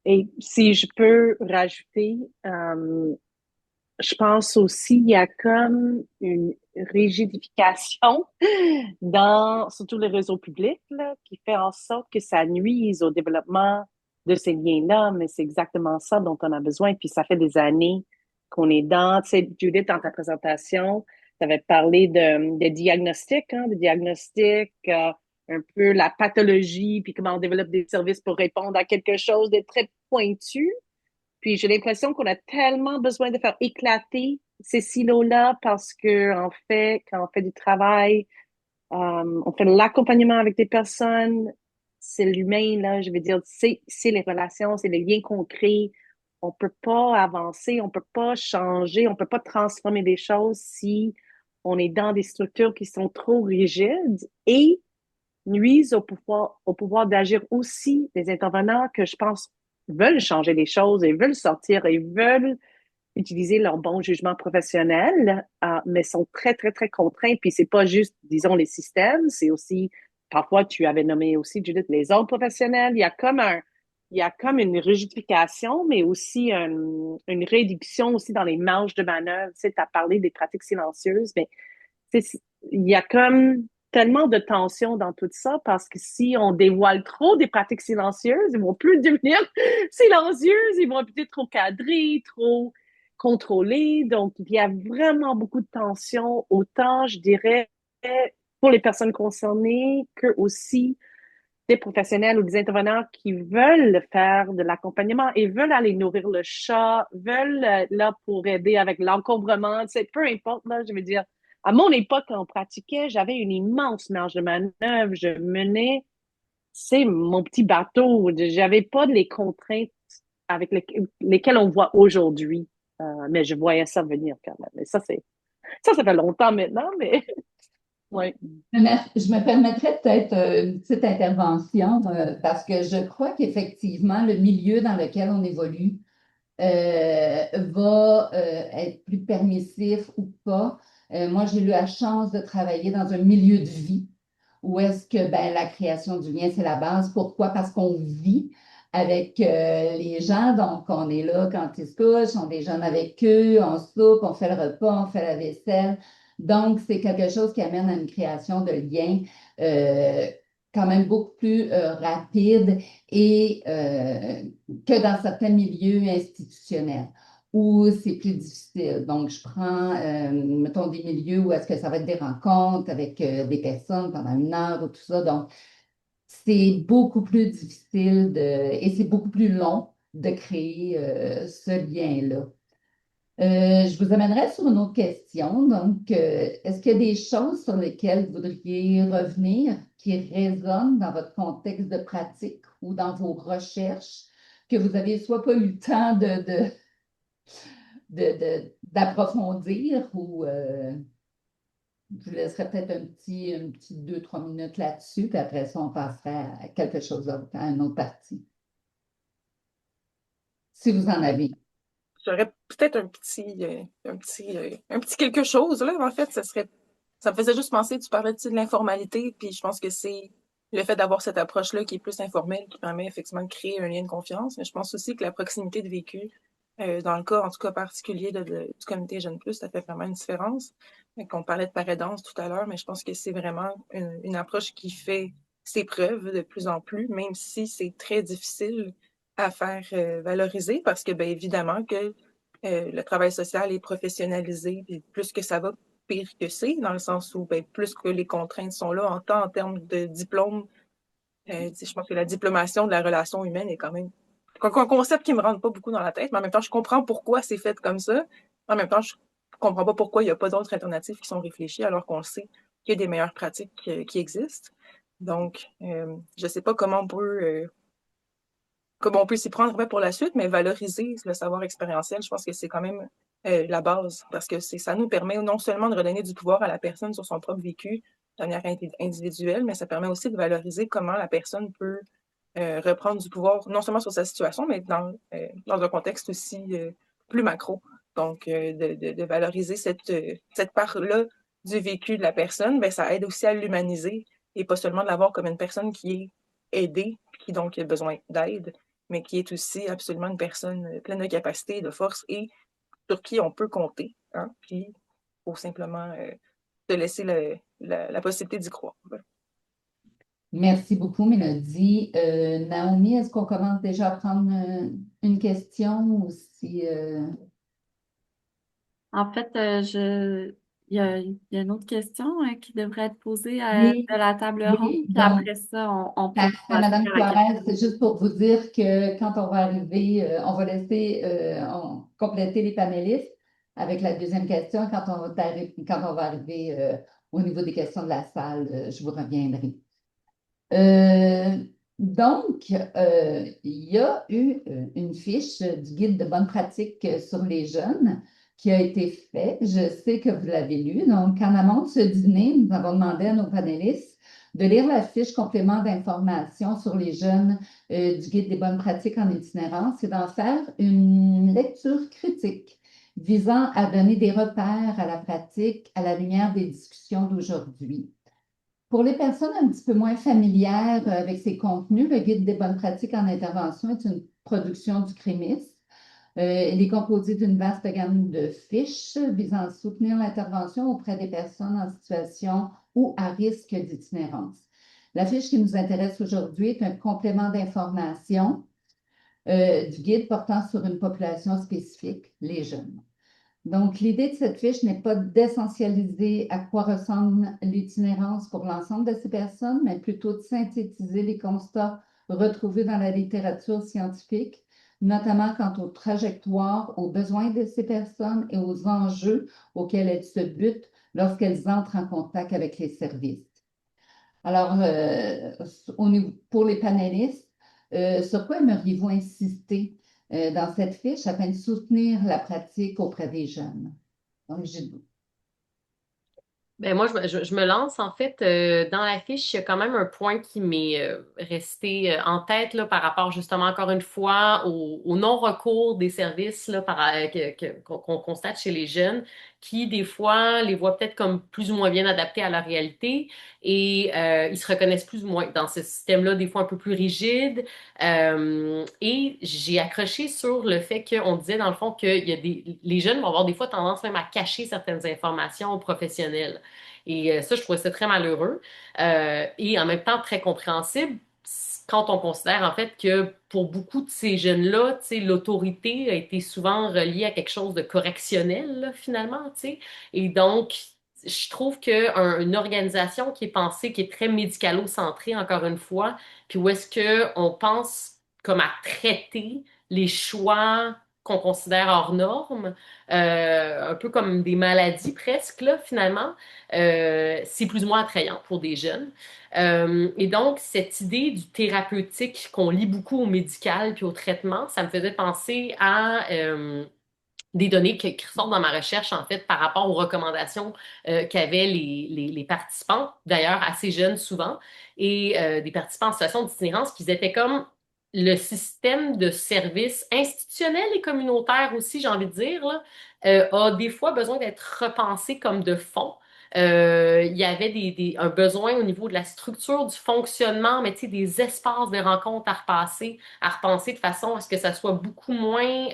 Et si je peux rajouter, je pense aussi il y a comme une rigidification surtout les réseaux publics, là, qui fait en sorte que ça nuise au développement de ces liens-là, mais c'est exactement ça dont on a besoin. Puis ça fait des années qu'on est dans. Tu sais, Judith, dans ta présentation, tu avais parlé de diagnostic, de diagnostic, un peu la pathologie, puis comment on développe des services pour répondre à quelque chose de très pointu. Puis j'ai l'impression qu'on a tellement besoin de faire éclater ces silos-là parce que, en fait, quand on fait du travail, on fait de l'accompagnement avec des personnes, c'est l'humain, là, je veux dire, c'est les relations, c'est les liens qu'on crée. On peut pas avancer, on peut pas changer, on peut pas transformer des choses si on est dans des structures qui sont trop rigides et nuisent au pouvoir d'agir aussi des intervenants que je pense veulent changer les choses et veulent sortir et veulent utiliser leur bon jugement professionnel, mais sont très, très, très contraints. Puis c'est pas juste, disons, les systèmes, c'est aussi, parfois tu avais nommé aussi, Judith, les ordres professionnels. Il y a comme une rigidification, mais aussi une réduction aussi dans les marges de manœuvre. Tu sais, tu as parlé des pratiques silencieuses, mais il y a comme tellement de tension dans tout ça parce que si on dévoile trop des pratiques silencieuses, ils vont plus devenir silencieuses, ils vont peut-être trop cadrées, trop contrôlées. Donc, il y a vraiment beaucoup de tension, autant, je dirais, pour les personnes concernées que aussi des professionnels ou des intervenants qui veulent faire de l'accompagnement et veulent aller nourrir le chat, veulent là pour aider avec l'encombrement, peu importe, là, je veux dire, à mon époque, quand on pratiquait, j'avais une immense marge de manœuvre. Je menais, c'est mon petit bateau. J'avais pas les contraintes avec lesquelles on voit aujourd'hui. Mais je voyais ça venir quand même. Mais ça fait longtemps maintenant, mais ouais. Je me permettrais peut-être une petite intervention parce que je crois qu'effectivement, le milieu dans lequel on évolue va être plus permissif ou pas. Moi, j'ai eu la chance de travailler dans un milieu de vie où est-ce que ben, la création du lien, c'est la base. Pourquoi? Parce qu'on vit avec les gens, donc on est là quand ils se couchent, on déjeune avec eux, on soupe, on fait le repas, on fait la vaisselle. Donc, c'est quelque chose qui amène à une création de liens quand même beaucoup plus rapide et que dans certains milieux institutionnels où c'est plus difficile. Donc, je prends, mettons, des milieux où est-ce que ça va être des rencontres avec des personnes pendant une heure ou tout ça. Donc, c'est beaucoup plus difficile et c'est beaucoup plus long de créer ce lien-là. Je vous amènerai sur une autre question. Donc, est-ce qu'il y a des choses sur lesquelles vous voudriez revenir qui résonnent dans votre contexte de pratique ou dans vos recherches que vous avez soit pas eu le temps d'approfondir ou je vous laisserai peut-être un petit 2-3 minutes là-dessus, puis après ça, on passerait à quelque chose d'autre, à une autre partie, si vous en avez. J'aurais peut-être un petit quelque chose, là. En fait, ça me faisait juste penser, tu parlais de l'informalité, puis je pense que c'est le fait d'avoir cette approche-là qui est plus informelle, qui permet effectivement de créer un lien de confiance. Mais je pense aussi que la proximité de vécu, dans le cas, en tout cas particulier du comité Jeune Plus, ça fait vraiment une différence. On parlait de paraidance tout à l'heure, mais je pense que c'est vraiment une approche qui fait ses preuves de plus en plus, même si c'est très difficile à faire valoriser, parce que, bien évidemment, que le travail social est professionnalisé, puis plus que ça va, pire que c'est, dans le sens où ben, plus que les contraintes sont là, en termes de diplôme, je pense que la diplomation de la relation humaine est quand même un concept qui me rentre pas beaucoup dans la tête, mais en même temps, je comprends pourquoi c'est fait comme ça. En même temps, je comprends pas pourquoi il n'y a pas d'autres alternatives qui sont réfléchies, alors qu'on sait qu'il y a des meilleures pratiques qui existent. Donc, je sais pas comment on peut s'y prendre pour la suite, mais valoriser le savoir expérientiel, je pense que c'est quand même la base, parce que ça nous permet non seulement de redonner du pouvoir à la personne sur son propre vécu de manière individuelle, mais ça permet aussi de valoriser comment la personne peut reprendre du pouvoir, non seulement sur sa situation, mais dans un contexte aussi plus macro. Donc, de valoriser cette part-là du vécu de la personne, ben, ça aide aussi à l'humaniser et pas seulement de l'avoir comme une personne qui est aidée, qui donc a besoin d'aide, mais qui est aussi absolument une personne pleine de capacités, de force et sur qui on peut compter. Hein? Puis, il faut simplement te laisser la possibilité d'y croire. Merci beaucoup, Mélodie. Naomi, est-ce qu'on commence déjà à prendre une question ou si... En fait, il y a une autre question qui devrait être posée Oui, de la table ronde, oui, puis donc, après ça, on pourra parfait, passer Madame à la question. Flores, c'est juste pour vous dire que quand on va arriver, on va laisser compléter les panélistes avec la deuxième question. Quand on va arriver au niveau des questions de la salle, je vous reviendrai. Euh, il y a eu une fiche du guide de bonne pratique sur les jeunes qui a été fait. Je sais que vous l'avez lu. Donc, en amont de ce dîner, nous avons demandé à nos panélistes de lire la fiche complément d'information sur les jeunes du guide des bonnes pratiques en itinérance et d'en faire une lecture critique visant à donner des repères à la pratique à la lumière des discussions d'aujourd'hui. Pour les personnes un petit peu moins familières avec ces contenus, le Guide des bonnes pratiques en intervention est une production du CREMIS. Il est composé d'une vaste gamme de fiches visant à soutenir l'intervention auprès des personnes en situation ou à risque d'itinérance. La fiche qui nous intéresse aujourd'hui est un complément d'information du guide portant sur une population spécifique, les jeunes. Donc, l'idée de cette fiche n'est pas d'essentialiser à quoi ressemble l'itinérance pour l'ensemble de ces personnes, mais plutôt de synthétiser les constats retrouvés dans la littérature scientifique, notamment quant aux trajectoires, aux besoins de ces personnes et aux enjeux auxquels elles se butent lorsqu'elles entrent en contact avec les services. Alors, pour les panélistes, sur quoi aimeriez-vous insister dans cette fiche afin de soutenir la pratique auprès des jeunes? Donc, Ben moi, je me lance en fait dans la fiche. Il y a quand même un point qui m'est resté en tête là, par rapport justement encore une fois au non-recours des services là, qu'on constate chez les jeunes qui des fois les voient peut-être comme plus ou moins bien adaptés à leur réalité et ils se reconnaissent plus ou moins dans ce système-là, des fois un peu plus rigide. Et j'ai accroché sur le fait qu'on disait dans le fond que les jeunes vont avoir des fois tendance même à cacher certaines informations aux professionnels. Et ça, je trouvais ça très malheureux et en même temps très compréhensible quand on considère en fait que pour beaucoup de ces jeunes-là, tu sais, l'autorité a été souvent reliée à quelque chose de correctionnel là, finalement, tu sais. Et donc, je trouve qu'une organisation qui est pensée, qui est très médicalo-centrée, encore une fois, puis où est-ce qu'on pense comme à traiter les choix qu'on considère hors normes, un peu comme des maladies presque, là, finalement, c'est plus ou moins attrayant pour des jeunes. Et donc, cette idée du thérapeutique qu'on lit beaucoup au médical puis au traitement, ça me faisait penser à des données qui ressortent dans ma recherche, en fait, par rapport aux recommandations qu'avaient les participants, d'ailleurs assez jeunes souvent, et des participants en situation d'itinérance, puis ils étaient comme le système de services institutionnels et communautaires aussi, j'ai envie de dire, là, a des fois besoin d'être repensé comme de fond. Il y avait un besoin au niveau de la structure du fonctionnement, mais tu sais, des espaces de rencontres à repenser de façon à ce que ça soit beaucoup moins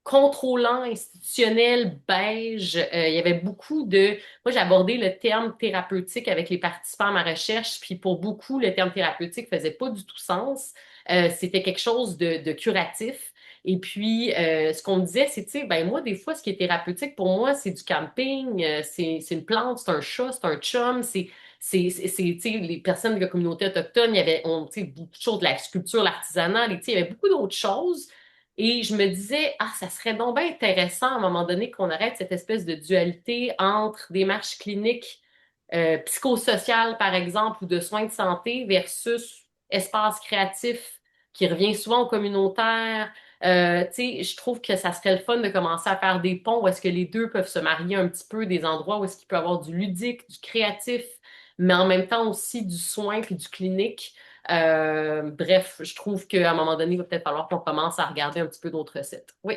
contrôlant, institutionnel, beige. Il y avait beaucoup de... Moi, j'ai abordé le terme thérapeutique avec les participants à ma recherche, puis pour beaucoup, le terme thérapeutique faisait pas du tout sens. C'était quelque chose de curatif. Et puis, ce qu'on me disait, c'est, tu sais, ben moi, des fois, ce qui est thérapeutique pour moi, c'est du camping, c'est une plante, c'est un chat, c'est un chum, tu sais, les personnes de la communauté autochtone, il y avait, tu sais, beaucoup de choses de la sculpture, l'artisanat, tu sais, il y avait beaucoup d'autres choses. Et je me disais, ah, ça serait donc bien intéressant à un moment donné qu'on arrête cette espèce de dualité entre démarche clinique, psychosociale, par exemple, ou de soins de santé versus espace créatif qui revient souvent au communautaire. Tu sais, je trouve que ça serait le fun de commencer à faire des ponts où est-ce que les deux peuvent se marier un petit peu, des endroits où est-ce qu'il peut y avoir du ludique, du créatif, mais en même temps aussi du soin puis du clinique. Bref, je trouve qu'à un moment donné, il va peut-être falloir qu'on commence à regarder un petit peu d'autres recettes. Oui.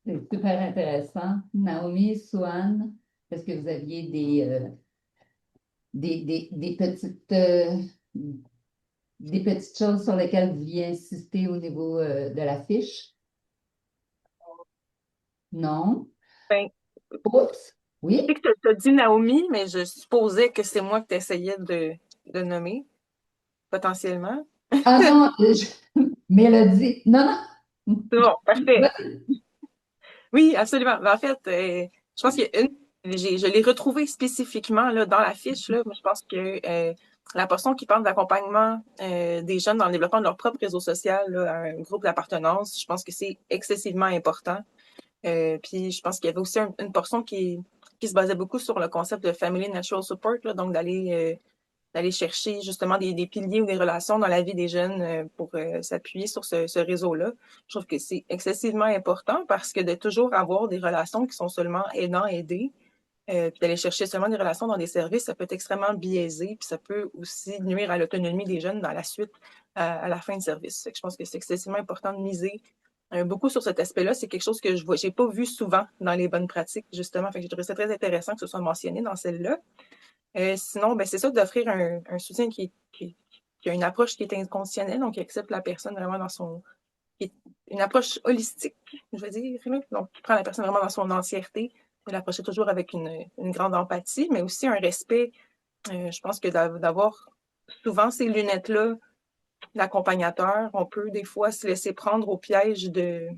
C'est super intéressant. Naomi, Swan, est-ce que vous aviez des petites choses sur lesquelles vous vouliez insister au niveau de la fiche? Non? Ben, Oups. je sais Oui? que tu as dit Naomi, mais je supposais que c'est moi que tu essayais de nommer, potentiellement. Ah non, Mélodie. Non, non. C'est bon, parfait. Vas-y. Oui, absolument. Ben, en fait, je pense qu'il y a je l'ai retrouvée spécifiquement là, dans la fiche. Là, mais je pense que la portion qui parle d'accompagnement des jeunes dans le développement de leur propre réseau social, là, à un groupe d'appartenance, je pense que c'est excessivement important. Puis je pense qu'il y avait aussi une portion qui se basait beaucoup sur le concept de Family Natural Support, là, donc d'aller chercher justement des piliers ou des relations dans la vie des jeunes pour s'appuyer sur ce réseau-là. Je trouve que c'est excessivement important parce que de toujours avoir des relations qui sont seulement aidant-aidés, puis d'aller chercher seulement des relations dans des services, ça peut être extrêmement biaisé, puis ça peut aussi nuire à l'autonomie des jeunes dans la suite, à la fin de service. Fait que je pense que c'est excessivement important de miser beaucoup sur cet aspect-là. C'est quelque chose que j'ai pas vu souvent dans les bonnes pratiques, justement. Fait que j'ai trouvé ça très intéressant que ce soit mentionné dans celle-là. Sinon, ben, c'est ça d'offrir un soutien qui a une approche qui est inconditionnelle, donc qui accepte la personne vraiment une approche holistique, je veux dire, là. Donc qui prend la personne vraiment dans son entièreté, de l'approcher toujours avec une grande empathie, mais aussi un respect. Je pense que d'avoir souvent ces lunettes-là l'accompagnateur, on peut des fois se laisser prendre au piège de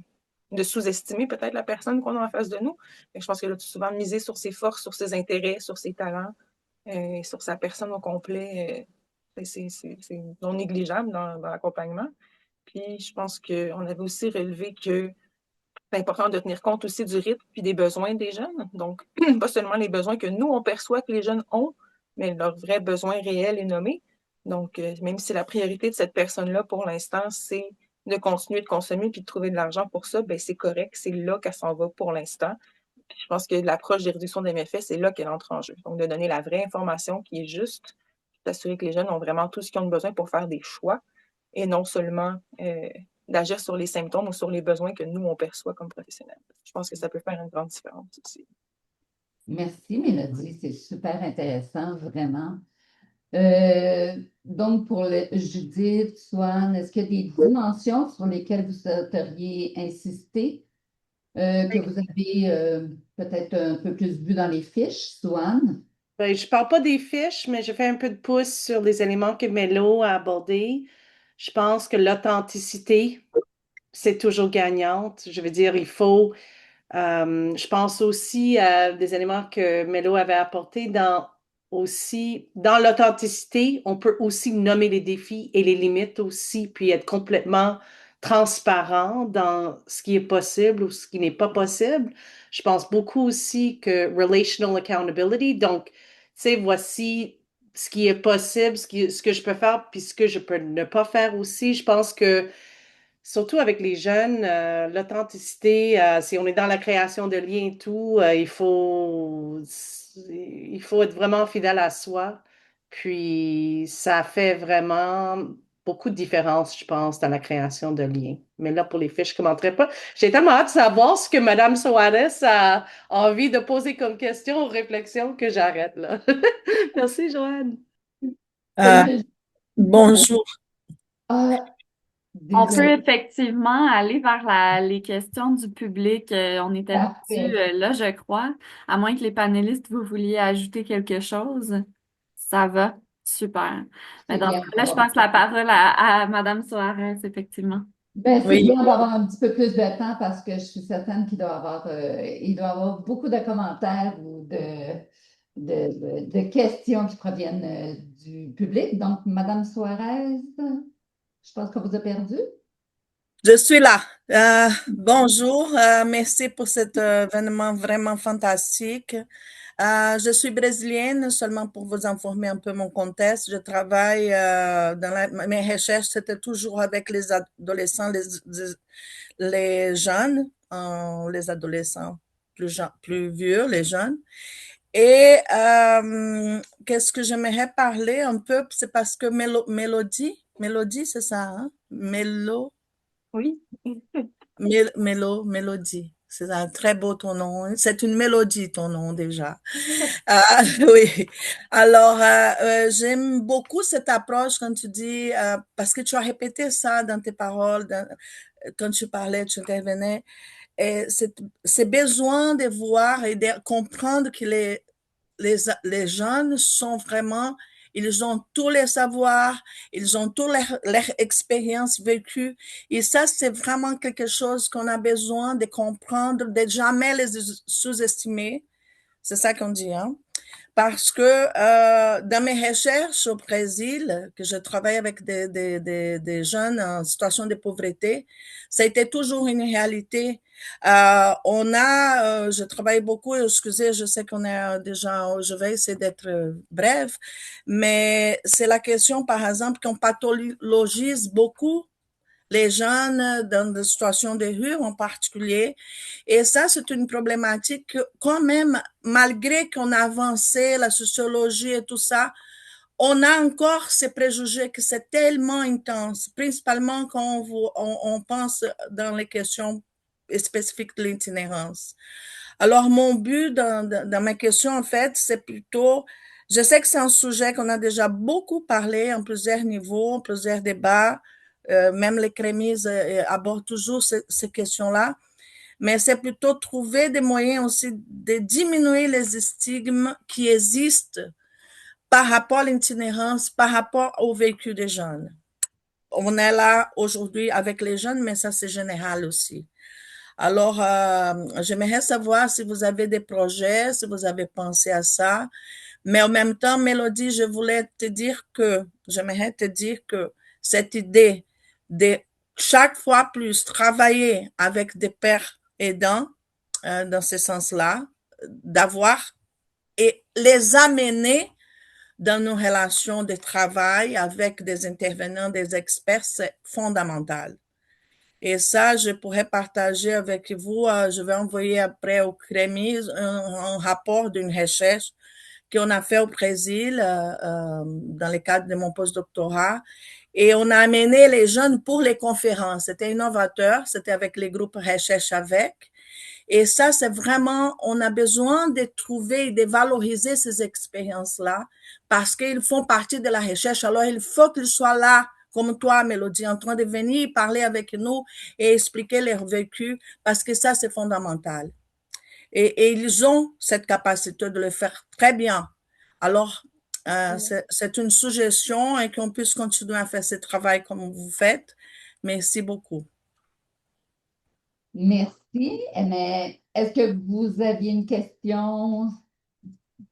sous-estimer peut-être la personne qu'on a en face de nous. Je pense que là, souvent miser sur ses forces, sur ses intérêts, sur ses talents, sur sa personne au complet, c'est non négligeable dans l'accompagnement. Puis je pense qu'on avait aussi relevé que c'est important de tenir compte aussi du rythme puis des besoins des jeunes. Donc, pas seulement les besoins que nous, on perçoit que les jeunes ont, mais leurs vrais besoins réels et nommés. Donc, même si la priorité de cette personne-là, pour l'instant, c'est de continuer de consommer puis de trouver de l'argent pour ça, ben c'est correct, c'est là qu'elle s'en va pour l'instant. Puis je pense que l'approche des réductions des méfaits, c'est là qu'elle entre en jeu. Donc, de donner la vraie information qui est juste, d'assurer que les jeunes ont vraiment tout ce qu'ils ont besoin pour faire des choix et non seulement d'agir sur les symptômes ou sur les besoins que nous, on perçoit comme professionnels. Je pense que ça peut faire une grande différence aussi. Merci, Mélodie. C'est super intéressant, vraiment. Donc, pour Judith, Swan, est-ce qu'il y a des dimensions sur lesquelles vous souhaiteriez insister, que vous avez peut-être un peu plus vu dans les fiches, Swan? Ben, je parle pas des fiches, mais je fais un peu de pouce sur les éléments que Melo a abordés. Je pense que l'authenticité, c'est toujours gagnante. Je veux dire, il faut je pense aussi à des éléments que Melo avait apportés dans l'authenticité, on peut aussi nommer les défis et les limites aussi, puis être complètement transparent dans ce qui est possible ou ce qui n'est pas possible. Je pense beaucoup aussi que relational accountability, donc, tu sais, voici ce qui est possible, ce que je peux faire, puis ce que je peux ne pas faire aussi. Je pense que surtout avec les jeunes, l'authenticité, si on est dans la création de liens et tout, il faut être vraiment fidèle à soi. Puis ça fait vraiment beaucoup de différence, je pense, dans la création de liens. Mais là, pour les filles, je ne commenterai pas. J'ai tellement hâte de savoir ce que Madame Soares a envie de poser comme question ou réflexion que j'arrête là. Merci, Joanne. Euh, Euh, bonjour. Ah, On peut désolé. effectivement aller vers les questions du public. On était rendu Parfait. là, je crois. À moins que les panélistes, vous vouliez ajouter quelque chose. Ça va. Super. Mais C'est dans ce bien cas-là, je d'avoir passe la parole à Madame Soares, effectivement. Ben, c'est Oui, bien d'avoir un petit peu plus de temps parce que je suis certaine il doit y avoir beaucoup de commentaires ou de questions qui proviennent du public. Donc, Madame Suarez, je pense qu'on vous a perdu. je suis là. Bonjour, merci pour cet événement vraiment fantastique. Je suis brésilienne, seulement pour vous informer un peu mon contexte. Je travaille mes recherches, c'était toujours avec les adolescents, les jeunes, les adolescents plus vieux, les jeunes. Et qu'est-ce que j'aimerais parler un peu, c'est parce que Mélodie, c'est ça, hein? Oui. Mélodie. C'est un très beau ton nom. C'est une mélodie, ton nom déjà. Ah, oui. Alors, j'aime beaucoup cette approche quand tu dis, parce que tu as répété ça dans tes paroles, quand tu parlais, tu intervenais, et c'est besoin de voir et de comprendre que les jeunes sont vraiment, ils ont tous les savoirs, ils ont toutes leur expériences vécues. Et ça, c'est vraiment quelque chose qu'on a besoin de comprendre, de jamais les sous-estimer. C'est ça qu'on dit, hein? Parce que dans mes recherches au Brésil, que je travaille avec des jeunes en situation de pauvreté, ça a été toujours une réalité. Je travaille beaucoup, excusez, je sais qu'on est déjà, je vais essayer d'être brève, mais c'est la question, par exemple, qu'on pathologise beaucoup les jeunes dans des situations de rue en particulier. Et ça, c'est une problématique que, quand même, malgré qu'on a avancé la sociologie et tout ça, on a encore ces préjugés que c'est tellement intense, principalement quand on pense dans les questions spécifiques de l'itinérance. Alors, mon but dans mes questions, en fait, c'est plutôt, je sais que c'est un sujet qu'on a déjà beaucoup parlé en plusieurs niveaux, en plusieurs débats, même les crémises abordent toujours ces questions-là, mais c'est plutôt trouver des moyens aussi de diminuer les stigmes qui existent par rapport à l'itinérance, par rapport au vécu des jeunes. On est là aujourd'hui avec les jeunes, mais ça c'est général aussi. Alors, j'aimerais savoir si vous avez des projets, si vous avez pensé à ça. Mais en même temps, Mélodie, j'aimerais te dire que cette idée de chaque fois plus travailler avec des pères aidants, dans ce sens-là, d'avoir et les amener dans nos relations de travail avec des intervenants, des experts, c'est fondamental. Et ça, je pourrais partager avec vous. Je vais envoyer après au CREMIS un rapport d'une recherche qu'on a fait au Brésil dans le cadre de mon postdoctorat. Et on a amené les jeunes pour les conférences. C'était innovateur, c'était avec les groupes Recherche avec. Et ça, c'est vraiment, on a besoin de trouver et de valoriser ces expériences-là parce qu'ils font partie de la recherche. Alors, il faut qu'ils soient là, comme toi, Mélodie, en train de venir parler avec nous et expliquer leur vécu parce que ça, c'est fondamental. Et ils ont cette capacité de le faire très bien. Alors, c'est une suggestion et qu'on puisse continuer à faire ce travail comme vous faites. Merci beaucoup. Merci. Mais est-ce que vous aviez une question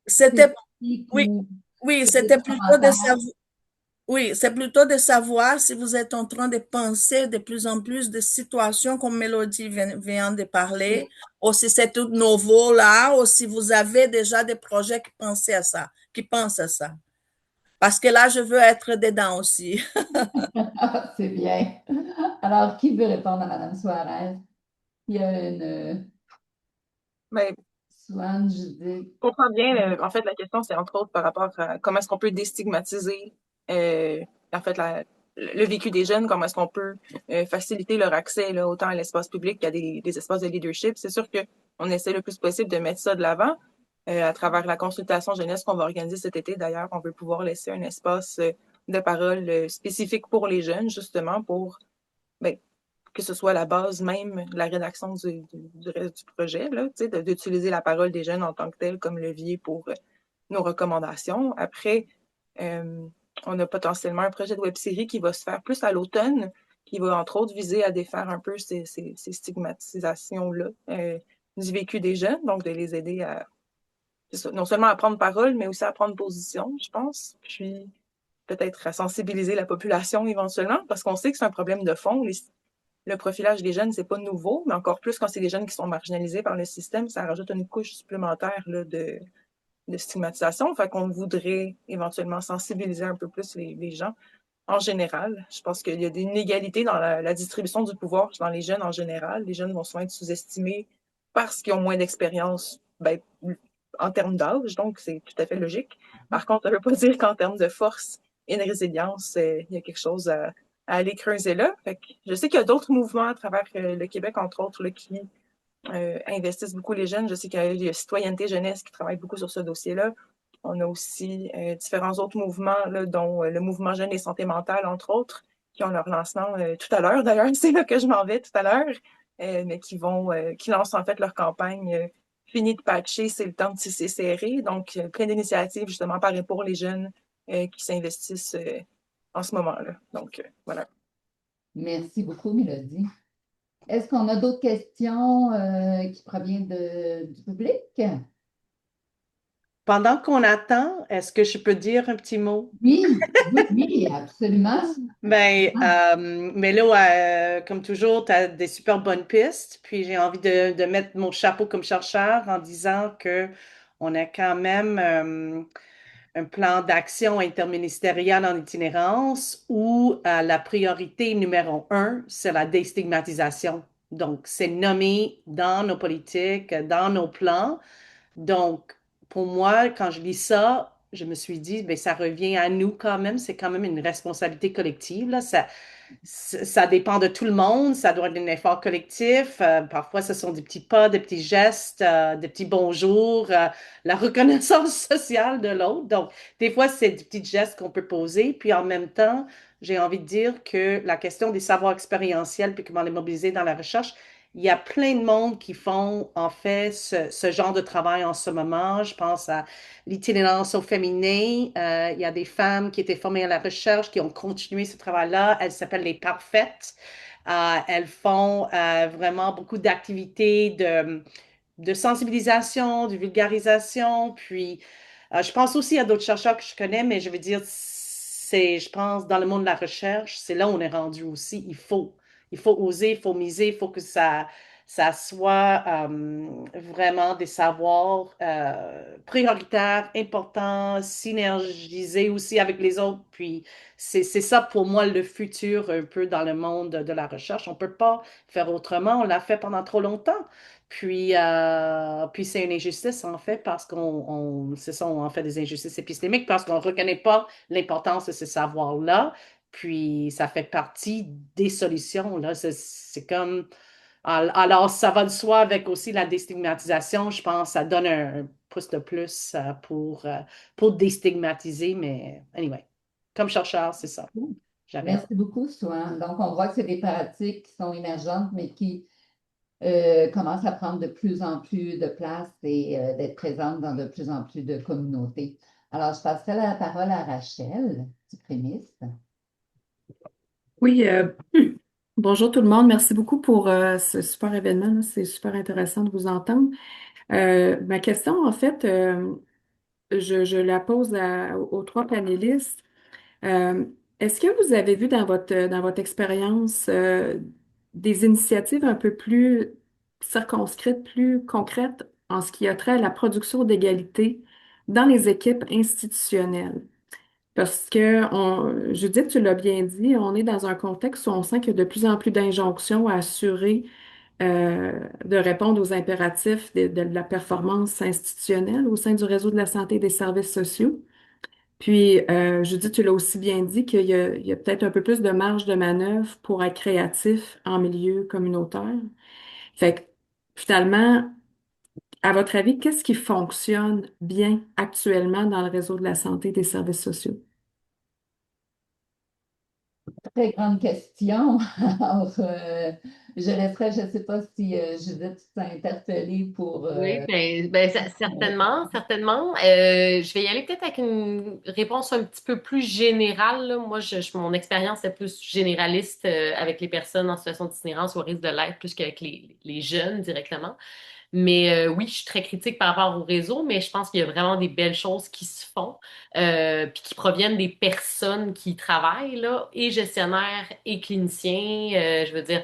C'était, spécifique oui, ou oui, des c'était plutôt de commentaires? savoir. Oui, c'est plutôt de savoir si vous êtes en train de penser de plus en plus de situations comme Mélodie vient de parler, ou si c'est tout nouveau là, ou si vous avez déjà des projets qui pensent à ça. Parce que là, je veux être dedans aussi. Ah, c'est bien. Alors, qui veut répondre à Madame Suarez? Il y a une Mais Swan, Judith. je comprends bien. En fait, la question, c'est entre autres par rapport à comment est-ce qu'on peut déstigmatiser en fait le vécu des jeunes, comment est-ce qu'on peut faciliter leur accès là, autant à l'espace public qu'à des espaces de leadership. C'est sûr qu'on essaie le plus possible de mettre ça de l'avant à travers la consultation jeunesse qu'on va organiser cet été. D'ailleurs, on veut pouvoir laisser un espace de parole spécifique pour les jeunes, justement, pour ben, que ce soit la base même de la rédaction du reste du projet, là, d'utiliser la parole des jeunes en tant que telle comme levier pour nos recommandations. Après, euh, on a potentiellement un projet de web-série qui va se faire plus à l'automne, qui va entre autres viser à défaire un peu ces stigmatisations-là du vécu des jeunes, donc de les aider à non seulement à prendre parole, mais aussi à prendre position, je pense. Puis peut-être à sensibiliser la population éventuellement, parce qu'on sait que c'est un problème de fond. Le profilage des jeunes, c'est pas nouveau, mais encore plus quand c'est des jeunes qui sont marginalisés par le système, ça rajoute une couche supplémentaire là, de stigmatisation. Fait qu'on voudrait éventuellement sensibiliser un peu plus les gens en général. Je pense qu'il y a des inégalités dans la distribution du pouvoir dans les jeunes en général. Les jeunes vont souvent être sous-estimés parce qu'ils ont moins d'expérience ben, en termes d'âge, donc c'est tout à fait logique. Par contre, ça ne veut pas dire qu'en termes de force et de résilience, il y a quelque chose à aller creuser là. Fait que je sais qu'il y a d'autres mouvements à travers le Québec, entre autres, là, qui investissent beaucoup les jeunes. Je sais qu'il y a Citoyenneté Jeunesse qui travaille beaucoup sur ce dossier-là. On a aussi différents autres mouvements, là, dont le mouvement Jeunes et Santé mentale, entre autres, qui ont leur lancement tout à l'heure. D'ailleurs, c'est là que je m'en vais tout à l'heure, mais qui lancent en fait leur campagne Fini de patcher, c'est le temps de tisser serré. Donc, plein d'initiatives justement par et pour les jeunes qui s'investissent en ce moment-là. Donc, voilà. Merci beaucoup, Mélodie. Est-ce qu'on a d'autres questions qui proviennent du public? Pendant qu'on attend, est-ce que je peux dire un petit mot? Oui, oui, oui, absolument. Ben, Ah, Mélo, comme toujours, tu as des super bonnes pistes. Puis j'ai envie de mettre mon chapeau comme chercheur en disant que on a quand même un plan d'action interministériel en itinérance où la priorité numéro un, c'est la déstigmatisation. Donc, c'est nommé dans nos politiques, dans nos plans. Donc, pour moi, quand je lis ça, je me suis dit, ben, ça revient à nous quand même. C'est quand même une responsabilité collective, là. Ça dépend de tout le monde. Ça doit être un effort collectif. Parfois, ce sont des petits pas, des petits gestes, des petits bonjours, la reconnaissance sociale de l'autre. Donc, des fois, c'est des petits gestes qu'on peut poser. Puis, en même temps, j'ai envie de dire que la question des savoirs expérientiels, puis comment les mobiliser dans la recherche, il y a plein de monde qui font en fait ce genre de travail en ce moment. Je pense à l'itinérance au féminin. Il y a des femmes qui étaient formées à la recherche, qui ont continué ce travail-là. Elles s'appellent les parfaites. Elles font vraiment beaucoup d'activités de sensibilisation, de vulgarisation. Puis, je pense aussi à d'autres chercheurs que je connais, mais je veux dire, je pense, dans le monde de la recherche, c'est là où on est rendu aussi. Il faut oser, il faut miser, il faut que ça soit vraiment des savoirs prioritaires, importants, synergisés aussi avec les autres. Puis c'est ça pour moi le futur un peu dans le monde de la recherche. On ne peut pas faire autrement. On l'a fait pendant trop longtemps. Puis c'est une injustice en fait parce ce sont en fait des injustices épistémiques parce qu'on ne reconnaît pas l'importance de ces savoirs-là. Puis ça fait partie des solutions, là. C'est comme alors, ça va de soi avec aussi la déstigmatisation. Je pense que ça donne un pouce de plus pour déstigmatiser. Mais anyway, comme chercheur, c'est ça. J'avais merci beaucoup, Swan. Donc, on voit que c'est des pratiques qui sont émergentes, mais qui commencent à prendre de plus en plus de place et d'être présentes dans de plus en plus de communautés. Alors, je passerai la parole à Rachel, du Prémisse. Oui, bonjour tout le monde. Merci beaucoup pour ce super événement, là. C'est super intéressant de vous entendre. Ma question, en fait, je la pose aux trois panélistes. Euh, Est-ce que vous avez vu dans votre expérience des initiatives un peu plus circonscrites, plus concrètes en ce qui a trait à la production d'égalité dans les équipes institutionnelles? Parce que, Judith, tu l'as bien dit, on est dans un contexte où on sent qu'il y a de plus en plus d'injonctions à assurer de répondre aux impératifs de la performance institutionnelle au sein du réseau de la santé et des services sociaux. Puis, Judith, tu l'as aussi bien dit qu'il y a peut-être un peu plus de marge de manœuvre pour être créatif en milieu communautaire. Fait que, finalement, à votre avis, qu'est-ce qui fonctionne bien actuellement dans le réseau de la santé et des services sociaux? Très grande question. Alors, je laisserai, je ne sais pas si Judith tu t'es interpellée pour Oui, répondre. certainement, certainement. Je vais y aller peut-être avec une réponse un petit peu plus générale, là. Moi, mon expérience est plus généraliste avec les personnes en situation d'itinérance ou au risque de l'être plus qu'avec les jeunes directement. Mais oui, je suis très critique par rapport au réseau, mais je pense qu'il y a vraiment des belles choses qui se font, puis qui proviennent des personnes qui y travaillent, là, et gestionnaires et cliniciens, je veux dire,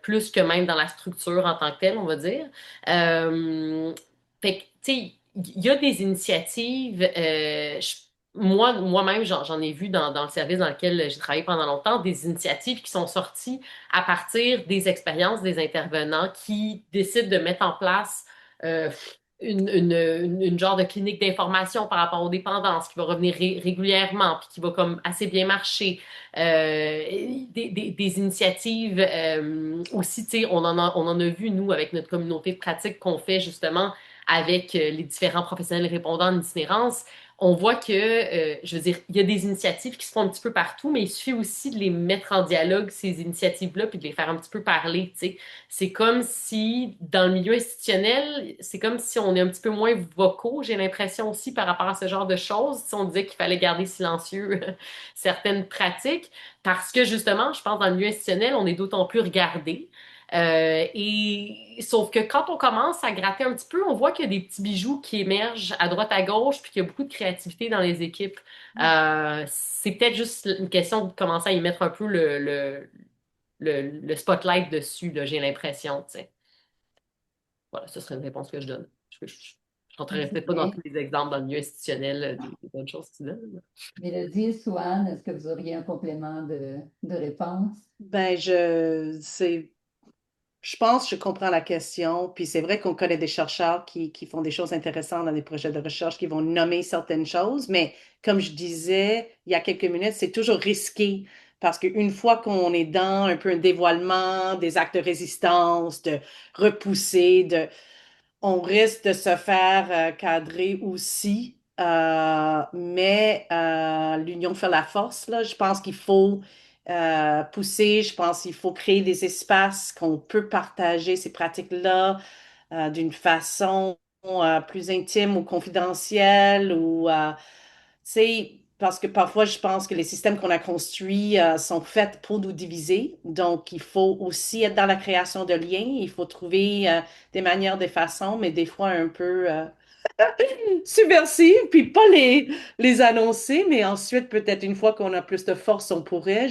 plus que même dans la structure en tant que telle, on va dire. Euh, Fait que, tu sais, il y a des initiatives, moi-même, j'en ai vu dans le service dans lequel j'ai travaillé pendant longtemps, des initiatives qui sont sorties à partir des expériences des intervenants qui décident de mettre en place euh, une genre de clinique d'information par rapport aux dépendances qui va revenir régulièrement puis qui va comme assez bien marcher. Des initiatives aussi, tu sais, on en a vu, nous, avec notre communauté de pratique qu'on fait justement avec les différents professionnels répondants en itinérance. On voit que, je veux dire, il y a des initiatives qui se font un petit peu partout, mais il suffit aussi de les mettre en dialogue, ces initiatives-là, puis de les faire un petit peu parler, tu sais. C'est comme si, dans le milieu institutionnel, c'est comme si on est un petit peu moins vocaux, j'ai l'impression aussi, par rapport à ce genre de choses. Si on disait qu'il fallait garder silencieux certaines pratiques, parce que, justement, je pense, dans le milieu institutionnel, on est d'autant plus regardé. Et sauf que quand on commence à gratter un petit peu, on voit qu'il y a des petits bijoux qui émergent à droite à gauche, puis qu'il y a beaucoup de créativité dans les équipes. C'est peut-être juste une question de commencer à y mettre un peu le spotlight dessus, là, j'ai l'impression, tu sais. Voilà, ce serait une réponse que je donne. Je rentrerai C'est peut-être pas dans bien. tous les exemples dans le milieu institutionnel des bonnes choses que tu donnes. Mélodie, Swan, est-ce que vous auriez un complément de réponse? Ben, je pense que je comprends la question. Puis c'est vrai qu'on connaît des chercheurs qui font des choses intéressantes dans des projets de recherche, qui vont nommer certaines choses. Mais comme je disais il y a quelques minutes, c'est toujours risqué. Parce qu'une fois qu'on est dans un peu un dévoilement des actes de résistance, de repousser, on risque de se faire cadrer aussi. Mais l'union fait la force, là. Je pense qu'il faut pousser, je pense qu'il faut créer des espaces qu'on peut partager ces pratiques-là d'une façon plus intime ou confidentielle ou, tu sais, parce que parfois, je pense que les systèmes qu'on a construits sont faits pour nous diviser. Donc, il faut aussi être dans la création de liens. Il faut trouver des manières, des façons, mais des fois un peu subversives, puis pas les annoncer, mais ensuite, peut-être une fois qu'on a plus de force, on pourrait.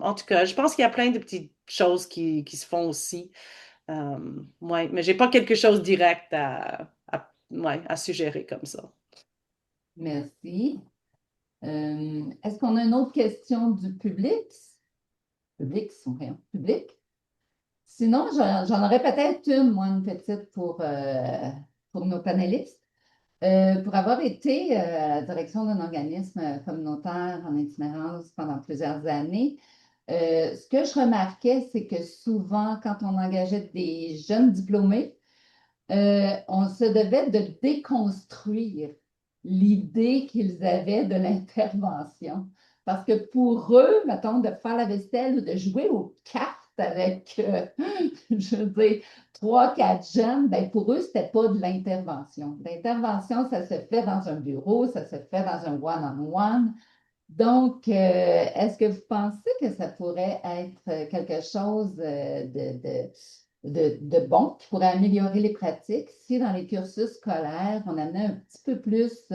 En tout cas, je pense qu'il y a plein de petites choses qui se font aussi. Ouais, mais j'ai pas quelque chose de direct ouais, à suggérer comme ça. Merci. Est-ce qu'on a une autre question du public? Public, son rayon. Public? Sinon, j'en aurais peut-être une, moi, une petite pour nos panélistes. Pour avoir été à la direction d'un organisme communautaire en itinérance pendant plusieurs années, ce que je remarquais, c'est que souvent, quand on engageait des jeunes diplômés, on se devait de déconstruire l'idée qu'ils avaient de l'intervention. Parce que pour eux, mettons, de faire la vaisselle ou de jouer aux cartes avec, je veux dire, trois, quatre jeunes, ben pour eux, c'était pas de l'intervention. L'intervention, ça se fait dans un bureau, ça se fait dans un one-on-one. Donc, est-ce que vous pensez que ça pourrait être quelque chose de bon qui pourrait améliorer les pratiques si dans les cursus scolaires, on amenait un petit peu plus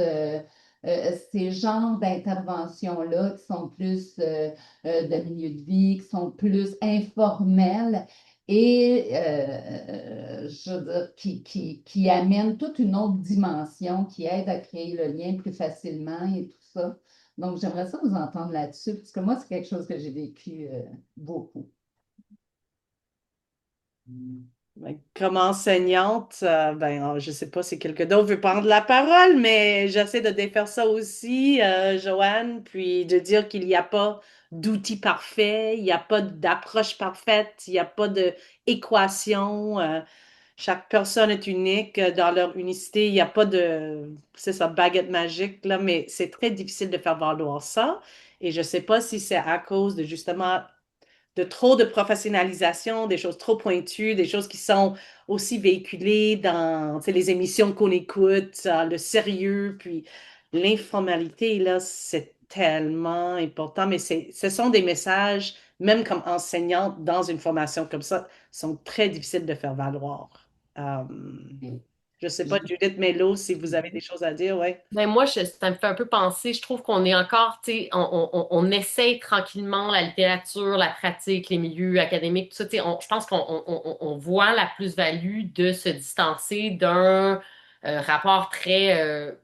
ces genres d'interventions-là qui sont plus de milieu de vie, qui sont plus informelles et je veux dire, qui amènent toute une autre dimension, qui aide à créer le lien plus facilement et tout ça. Donc, j'aimerais ça vous entendre là-dessus, parce que moi, c'est quelque chose que j'ai vécu beaucoup. Ben, comme enseignante, je sais pas si quelqu'un d'autre veut prendre la parole, mais j'essaie de défaire ça aussi, Joanne, puis de dire qu'il n'y a pas d'outil parfait, il n'y a pas d'approche parfaite, il n'y a pas d'équation. Chaque personne est unique dans leur unicité. Il n'y a pas de, c'est ça, baguette magique, là, mais c'est très difficile de faire valoir ça. Et je ne sais pas si c'est à cause de justement de trop de professionnalisation, des choses trop pointues, des choses qui sont aussi véhiculées dans, tu sais, les émissions qu'on écoute, le sérieux, puis l'informalité, là, c'est tellement important, mais ce sont des messages, même comme enseignante dans une formation comme ça, sont très difficiles de faire valoir. Euh, je ne sais pas, Judith Mello, si vous avez des choses à dire, ouais. Ben moi, ça me fait un peu penser, je trouve qu'on est encore, tu sais, on essaye tranquillement la littérature, la pratique, les milieux académiques, tout ça, tu sais, je pense qu'on voit la plus-value de se distancer d'un rapport très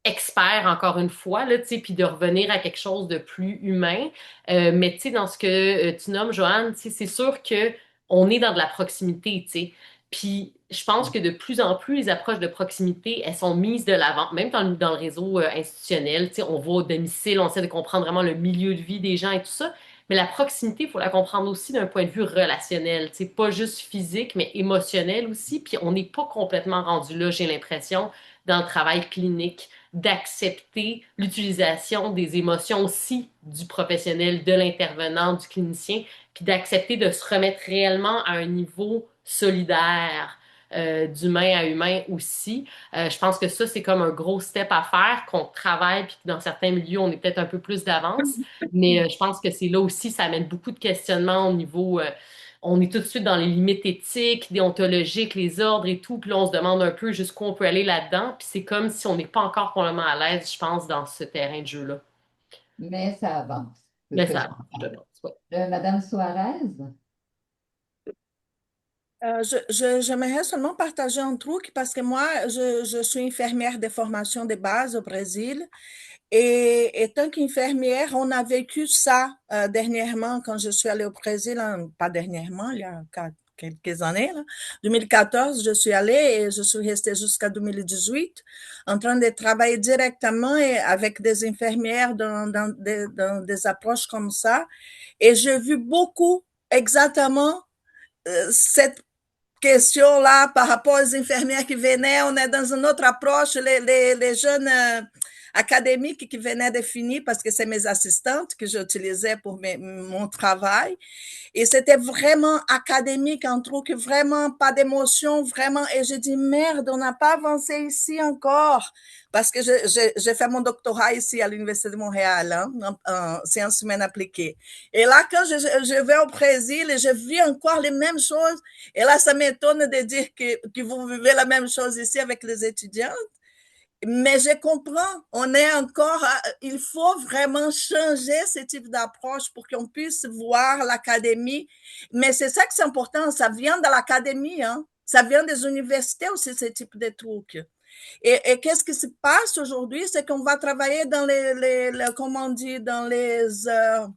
expert, encore une fois, là, tu sais, puis de revenir à quelque chose de plus humain. Mais tu sais, dans ce que tu nommes, Joanne, tu sais, c'est sûr que on est dans de la proximité, tu sais. Puis je pense que de plus en plus, les approches de proximité, elles sont mises de l'avant, même dans le réseau institutionnel. Tu sais, on va au domicile, on essaie de comprendre vraiment le milieu de vie des gens et tout ça. Mais la proximité, il faut la comprendre aussi d'un point de vue relationnel. Tu sais, pas juste physique, mais émotionnel aussi. Puis on n'est pas complètement rendu là, j'ai l'impression, dans le travail clinique, d'accepter l'utilisation des émotions aussi du professionnel, de l'intervenant, du clinicien, puis d'accepter de se remettre réellement à un niveau solidaire, d'humain à humain aussi. Je pense que ça, c'est comme un gros step à faire, qu'on travaille, puis que dans certains milieux, on est peut-être un peu plus d'avance. Mais je pense que c'est là aussi, ça amène beaucoup de questionnements au niveau... on est tout de suite dans les limites éthiques, déontologiques, les ordres et tout, puis là, on se demande un peu jusqu'où on peut aller là-dedans, puis c'est comme si on n'est pas encore complètement à l'aise, je pense, dans ce terrain de jeu-là. Mais ça avance, c'est ce Mais que ça, j'entends. je pense, ouais. Madame Suarez? J'aimerais seulement partager un truc parce que moi, je suis infirmière de formation de base au Brésil. Et tant qu'infirmière, on a vécu ça dernièrement quand je suis allée au Brésil, hein, pas dernièrement, il y a quelques années. Là. 2014, je suis allée et je suis restée jusqu'à 2018 en train de travailler directement avec des infirmières dans des approches comme ça. Et j'ai vu beaucoup exactement cette question-là par rapport aux infirmières qui venaient. On est dans une autre approche. Les jeunes académiques qui venaient de finir, parce que c'est mes assistantes que j'utilisais pour mon travail. Et c'était vraiment académique, un truc vraiment pas d'émotion, vraiment. Et je dis, merde, on n'a pas avancé ici encore. Parce que j'ai fait mon doctorat ici à l'Université de Montréal, hein, en sciences humaines appliquées. Et là, quand je vais au Brésil et je vis encore les mêmes choses, et là, ça m'étonne de dire que vous vivez la même chose ici avec les étudiants. Mais je comprends, on est encore, il faut vraiment changer ce type d'approche pour qu'on puisse voir l'académie. Mais c'est ça que c'est important, ça vient de l'académie, hein? Ça vient des universités aussi, ce type de trucs. Et qu'est-ce qui se passe aujourd'hui? C'est qu'on va travailler dans comment on dit, dans la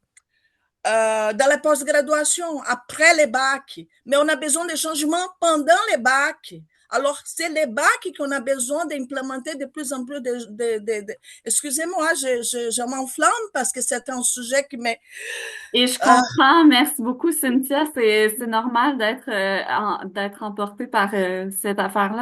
post-graduation, après les bacs. Mais on a besoin de changements pendant les bacs. Alors, c'est les bacs qu'on a besoin d'implémenter de plus en plus Excusez-moi, je m'enflamme parce que c'est un sujet qui m'est... Et je comprends, merci beaucoup, Cynthia. C'est normal d'être d'être emportée par cette affaire-là.